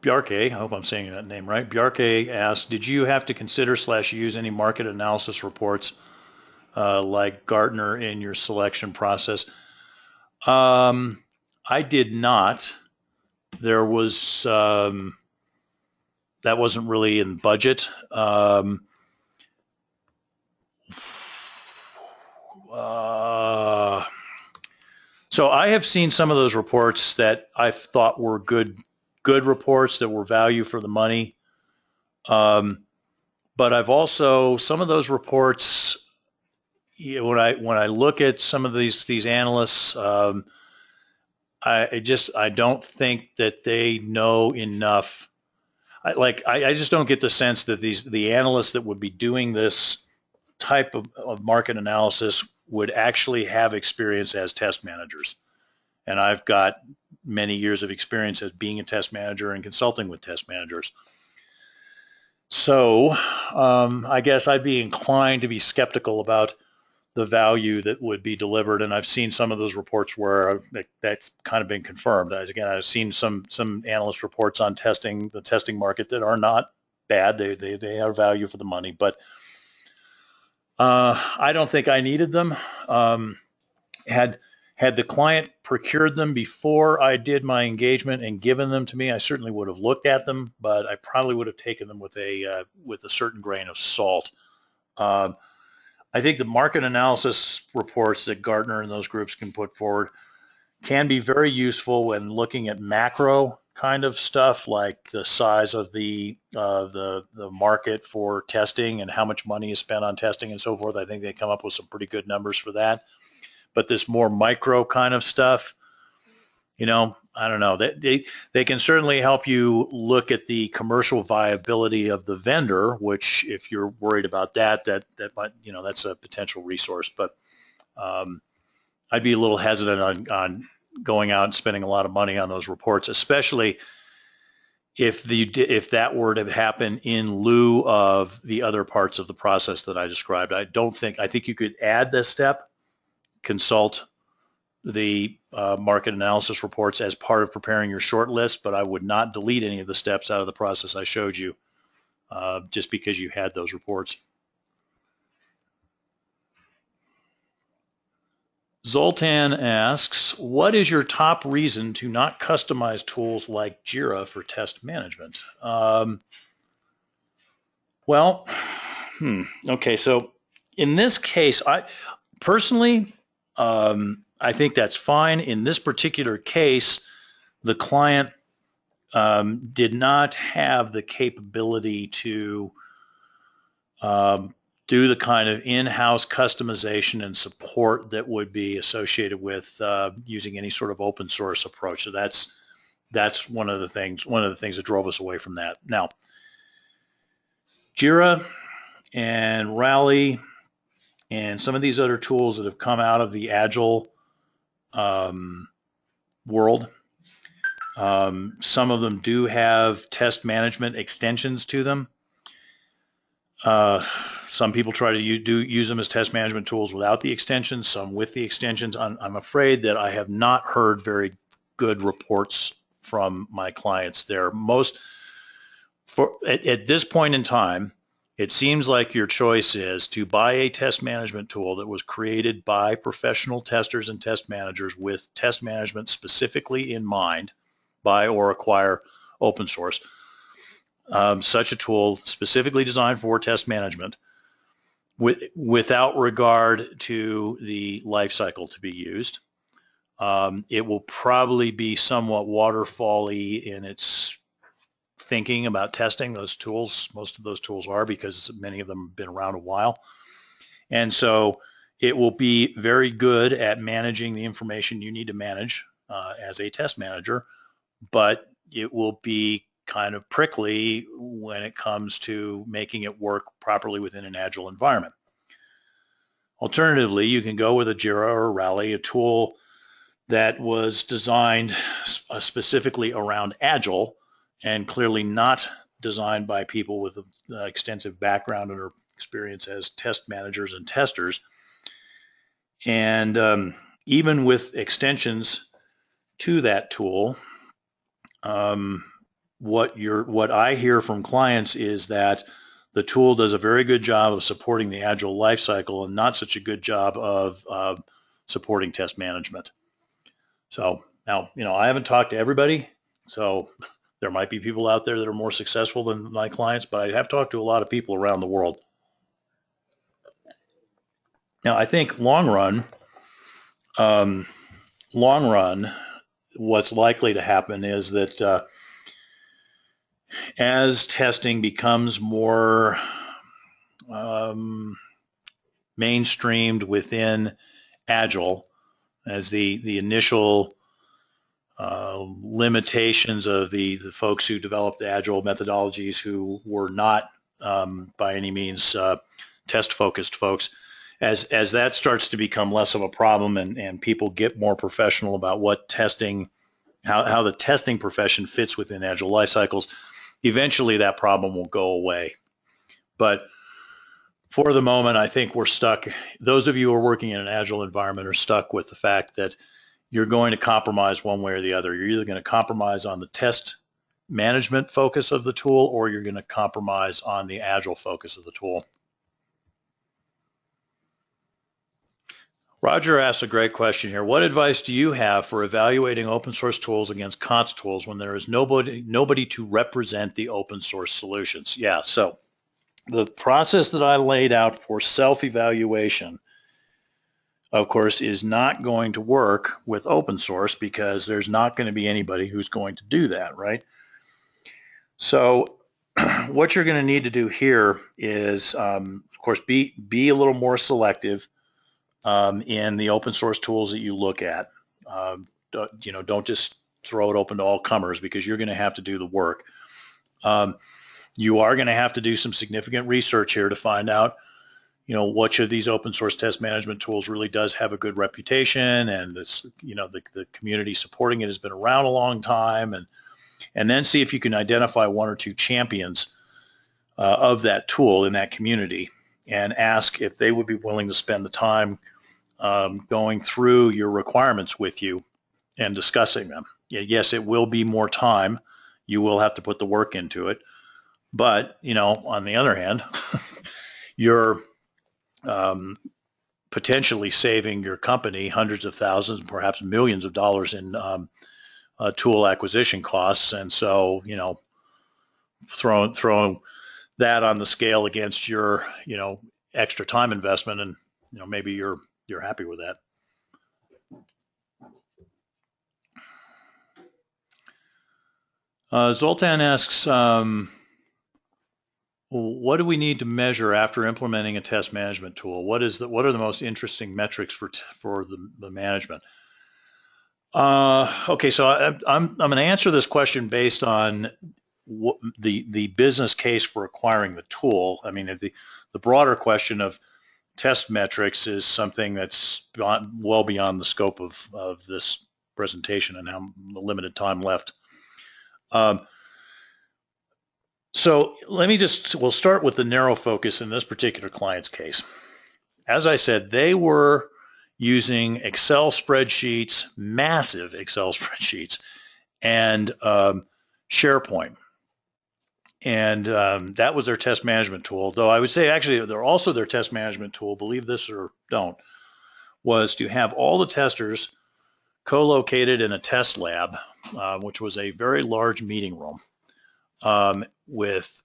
Bjarke, I hope I'm saying that name right. Bjarke asked, did you have to consider / use any market analysis reports like Gartner in your selection process? I did not. There was, that wasn't really in budget. So I have seen some of those reports that I thought were good reports that were value for the money. But I've also, some of those reports, when I look at some of these analysts, I don't think that they know enough. I just don't get the sense that the analysts that would be doing this type of market analysis would actually have experience as test managers. And I've got many years of experience as being a test manager and consulting with test managers. So I guess I'd be inclined to be skeptical about the value that would be delivered. And I've seen some of those reports where that's kind of been confirmed. Again, I've seen some analyst reports on testing, the testing market, that are not bad. They have value for the money, but I don't think I needed them. Had the client procured them before I did my engagement and given them to me, I certainly would have looked at them, but I probably would have taken them with a certain grain of salt. I think the market analysis reports that Gartner and those groups can put forward can be very useful when looking at macro kind of stuff, like the size of the market for testing and how much money is spent on testing and so forth. I think they come up with some pretty good numbers for that. But this more micro kind of stuff, I don't know. They can certainly help you look at the commercial viability of the vendor, which, if you're worried about that might, that's a potential resource. But I'd be a little hesitant on going out and spending a lot of money on those reports, especially if that were to happen in lieu of the other parts of the process that I described. I think you could add this step, consult the market analysis reports as part of preparing your short list, but I would not delete any of the steps out of the process I showed you just because you had those reports. Zoltan asks, what is your top reason to not customize tools like Jira for test management? Okay, so in this case, I personally, I think that's fine. In this particular case, the client did not have the capability to do the kind of in-house customization and support that would be associated with using any sort of open source approach. So that's one of the things that drove us away from that. Now, Jira and Rally and some of these other tools that have come out of the Agile world, some of them do have test management extensions to them. Some people try to use them as test management tools without the extensions, some with the extensions. I'm afraid that I have not heard very good reports from my clients there. At this point in time, it seems like your choice is to buy a test management tool that was created by professional testers and test managers with test management specifically in mind, buy or acquire open source. Such a tool specifically designed for test management without regard to the life cycle to be used. It will probably be somewhat waterfall-y in its thinking about testing. Those tools, most of those tools are, because many of them have been around a while. And so it will be very good at managing the information you need to manage as a test manager, but it will be kind of prickly when it comes to making it work properly within an Agile environment. Alternatively, you can go with a Jira or a Rally, a tool that was designed specifically around Agile and clearly not designed by people with an extensive background or experience as test managers and testers. And even with extensions to that tool, what I hear from clients is that the tool does a very good job of supporting the Agile lifecycle and not such a good job of supporting test management. So Now, I haven't talked to everybody, so there might be people out there that are more successful than my clients, but I have talked to a lot of people around the world. Now, I think long run, what's likely to happen is that as testing becomes more mainstreamed within Agile, as the initial limitations of the folks who developed Agile methodologies, who were not by any means test-focused folks, as that starts to become less of a problem, and people get more professional about what testing, how the testing profession fits within Agile life cycles, eventually that problem will go away. But for the moment, I think we're stuck. Those of you who are working in an Agile environment are stuck with the fact that you're going to compromise one way or the other. You're either going to compromise on the test management focus of the tool, or you're going to compromise on the Agile focus of the tool. Roger asked a great question here. What advice do you have for evaluating open source tools against COTS tools when there is nobody to represent the open source solutions? Yeah, so the process that I laid out for self-evaluation, of course, is not going to work with open source, because there's not going to be anybody who's going to do that, right? So what you're going to need to do here is, of course, be a little more selective in the open source tools that you look at. Don't just throw it open to all comers, because you're going to have to do the work. You are going to have to do some significant research here to find out, which of these open source test management tools really does have a good reputation, and it's, the community supporting it has been around a long time, and then see if you can identify one or two champions of that tool in that community, and ask if they would be willing to spend the time going through your requirements with you and discussing them. Yes, it will be more time. You will have to put the work into it. But, on the other hand, you're potentially saving your company hundreds of thousands, perhaps millions of dollars in tool acquisition costs. And so, throwing that on the scale against your, extra time investment, and, maybe you're happy with that. Zoltan asks, what do we need to measure after implementing a test management tool? What are the most interesting metrics for the management? Okay, so I'm going to answer this question based on the business case for acquiring the tool. I mean, the broader question of test metrics is something that's well beyond the scope of this presentation and how the limited time left. So we'll start with the narrow focus in this particular client's case. As I said, they were using Excel spreadsheets, massive Excel spreadsheets, and SharePoint. And that was their test management tool. Though I would say, actually, they're also their test management tool, believe this or don't, was to have all the testers co-located in a test lab, which was a very large meeting room, with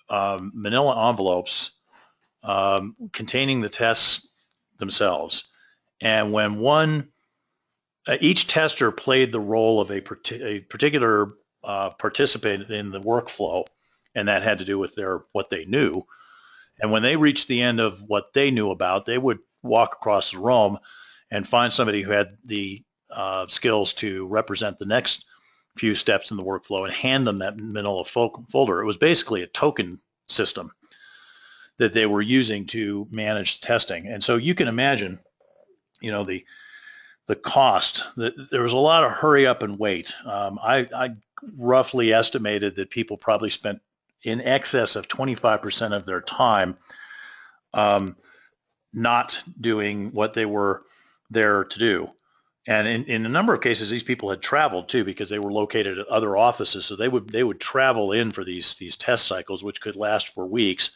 manila envelopes containing the tests themselves. And when each tester played the role of a particular participant in the workflow, and that had to do with what they knew. And when they reached the end of what they knew about, they would walk across the room and find somebody who had the skills to represent the next few steps in the workflow and hand them that manila folder. It was basically a token system that they were using to manage testing. And so you can imagine, the cost. There was a lot of hurry up and wait. I roughly estimated that people probably spent in excess of 25% of their time not doing what they were there to do. And in a number of cases, these people had traveled too, because they were located at other offices. So they would travel in for these test cycles, which could last for weeks.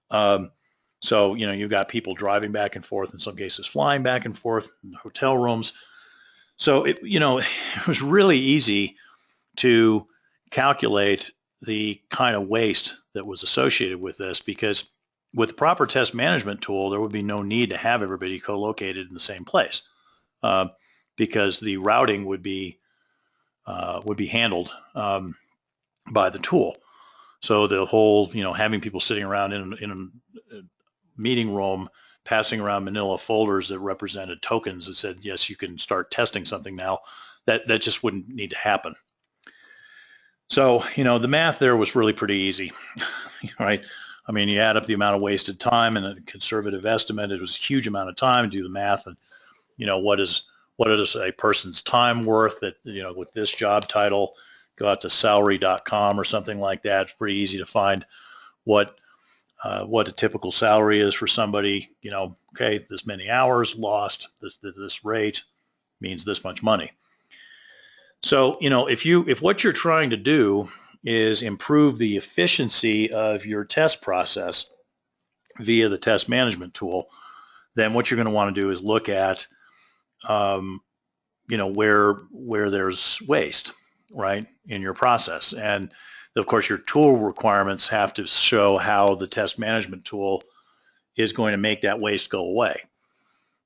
So, you've got people driving back and forth, in some cases flying back and forth in hotel rooms. So it was really easy to calculate the kind of waste that was associated with this, because with the proper test management tool, there would be no need to have everybody co-located in the same place, because the routing would be handled by the tool. So the whole, having people sitting around in a meeting room, passing around manila folders that represented tokens that said, yes, you can start testing something now, that just wouldn't need to happen. So, the math there was really pretty easy, right? I mean, you add up the amount of wasted time and a conservative estimate. It was a huge amount of time to do the math, and what is a person's time worth that, with this job title. Go out to salary.com or something like that. It's pretty easy to find what a typical salary is for somebody. Okay, this many hours lost, this rate means this much money. So, if what you're trying to do is improve the efficiency of your test process via the test management tool, then what you're going to want to do is look at, where there's waste, right, in your process. And of course, your tool requirements have to show how the test management tool is going to make that waste go away,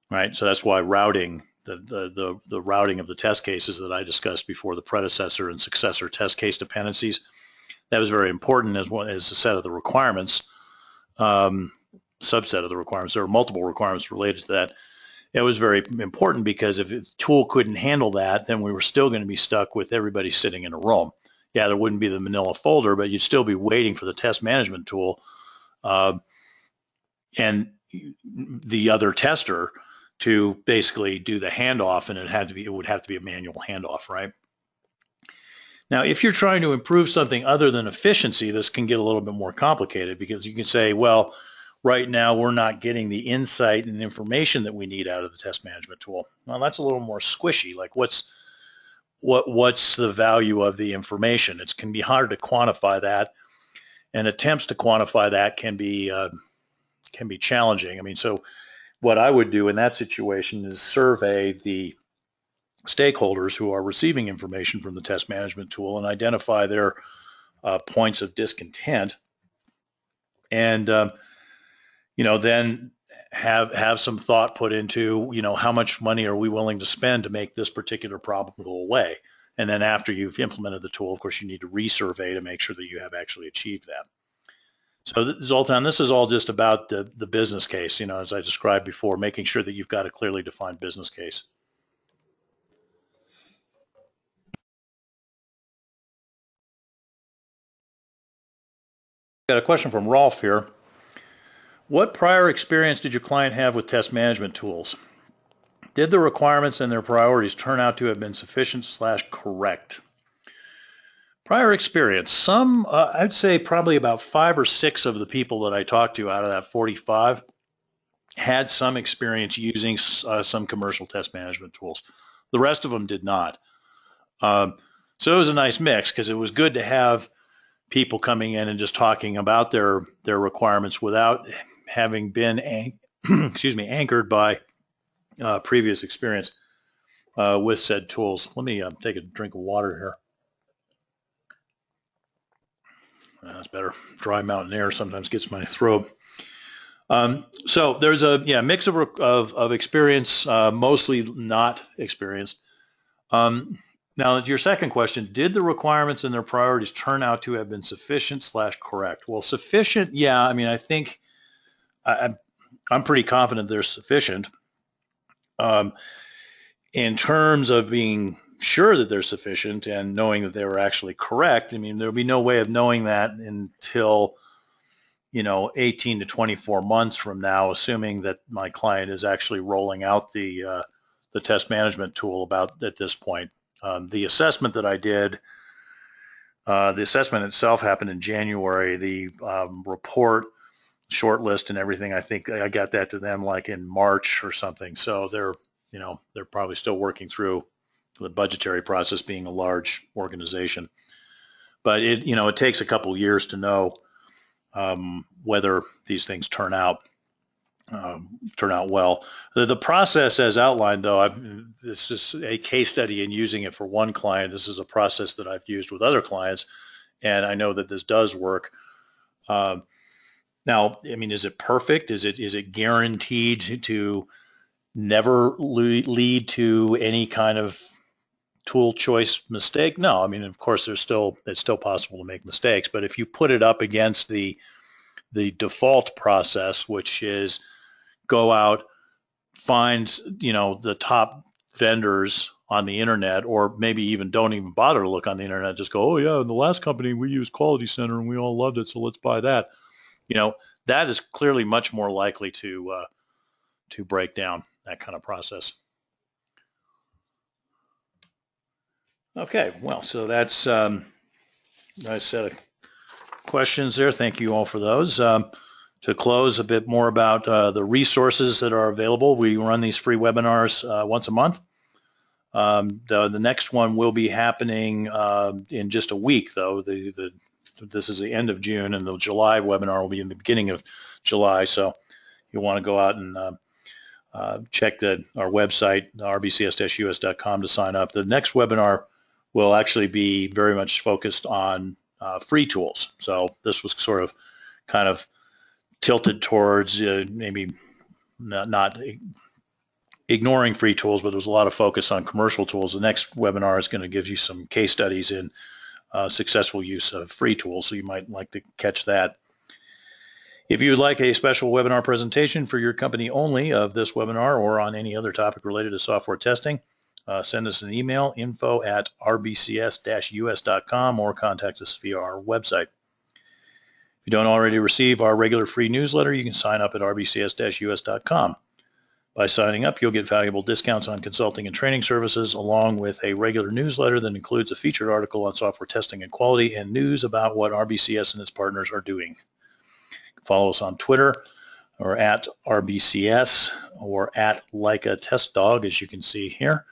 right? So that's why routing, the routing of the test cases that I discussed before, the predecessor and successor test case dependencies, that was very important as a set of the requirements, subset of the requirements. There are multiple requirements related to that. It was very important because if the tool couldn't handle that, then we were still going to be stuck with everybody sitting in a room. Yeah, there wouldn't be the manila folder, but you'd still be waiting for the test management tool and the other tester to basically do the handoff, and it would have to be a manual handoff, right? Now, if you're trying to improve something other than efficiency, this can get a little bit more complicated, because you can say, well, right now we're not getting the insight and information that we need out of the test management tool. Well, that's a little more squishy. Like, what's the value of the information? It can be hard to quantify that, and attempts to quantify that can be challenging. I mean, so what I would do in that situation is survey the stakeholders who are receiving information from the test management tool and identify their points of discontent, and then have some thought put into, how much money are we willing to spend to make this particular problem go away. And then after you've implemented the tool, of course, you need to resurvey to make sure that you have actually achieved that. So Zoltan, this is all just about the business case, as I described before, making sure that you've got a clearly defined business case. Got a question from Rolf here. What prior experience did your client have with test management tools? Did the requirements and their priorities turn out to have been sufficient/correct? Prior experience, some, I'd say probably about 5 or 6 of the people that I talked to out of that 45 had some experience using some commercial test management tools. The rest of them did not. So it was a nice mix, because it was good to have people coming in and just talking about their requirements without having been anchored by previous experience with said tools. Let me take a drink of water here. That's better. Dry mountain air sometimes gets my throat. So there's a mix of experience, mostly not experienced. Now, your second question, did the requirements and their priorities turn out to have been sufficient/correct? Well, sufficient, yeah. I mean, I think I'm pretty confident they're sufficient. In terms of being sure that they're sufficient and knowing that they were actually correct, I mean, there'll be no way of knowing that until 18 to 24 months from now, assuming that my client is actually rolling out the test management tool about at this point. The assessment that I did, the assessment itself happened in January. The report, shortlist, and everything, I think I got that to them like in March or something. So they're probably still working through the budgetary process, being a large organization. But it takes a couple years to know whether these things turn out. turn out well. The process as outlined, though, this is a case study in using it for one client. This is a process that I've used with other clients, and I know that this does work. Now, I mean, is it perfect? Is it guaranteed to never lead to any kind of tool choice mistake? No, I mean, of course, it's still possible to make mistakes, but if you put it up against the default process, which is go out, find, the top vendors on the internet, or maybe even don't even bother to look on the internet, just go, oh yeah, in the last company we used Quality Center and we all loved it, so let's buy that. That is clearly much more likely to break down, that kind of process. Okay, well, so that's a nice set of questions there. Thank you all for those. To close, a bit more about the resources that are available. We run these free webinars once a month. The next one will be happening in just a week, though. This is the end of June, and the July webinar will be in the beginning of July. So you'll want to go out and check our website, rbcs-us.com, to sign up. The next webinar will actually be very much focused on free tools. So this was sort of kind of tilted towards maybe not ignoring free tools, but there was a lot of focus on commercial tools. The next webinar is going to give you some case studies in successful use of free tools, so you might like to catch that. If you would like a special webinar presentation for your company only of this webinar or on any other topic related to software testing, send us an email, info@rbcs-us.com, or contact us via our website. If you don't already receive our regular free newsletter, you can sign up at rbcs-us.com. By signing up, you'll get valuable discounts on consulting and training services, along with a regular newsletter that includes a featured article on software testing and quality and news about what RBCS and its partners are doing. Follow us on Twitter, or at RBCS, or at Leica Test Dog, as you can see here.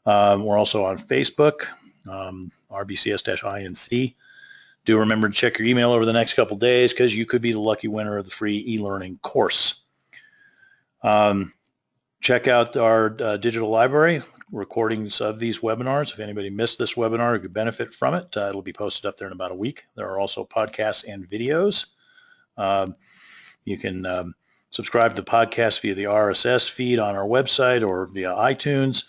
We're also on Facebook, RBCS-INC. Do remember to check your email over the next couple days, because you could be the lucky winner of the free e-learning course. Check out our digital library, recordings of these webinars. If anybody missed this webinar or could benefit from it, it'll be posted up there in about a week. There are also podcasts and videos. You can subscribe to the podcast via the RSS feed on our website or via iTunes.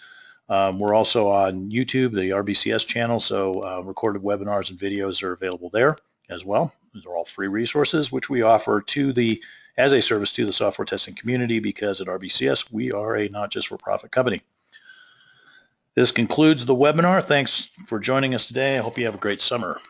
We're also on YouTube, the RBCS channel, so recorded webinars and videos are available there as well. These are all free resources, which we offer as a service to the software testing community, because at RBCS, we are a not just for profit company. This concludes the webinar. Thanks for joining us today. I hope you have a great summer.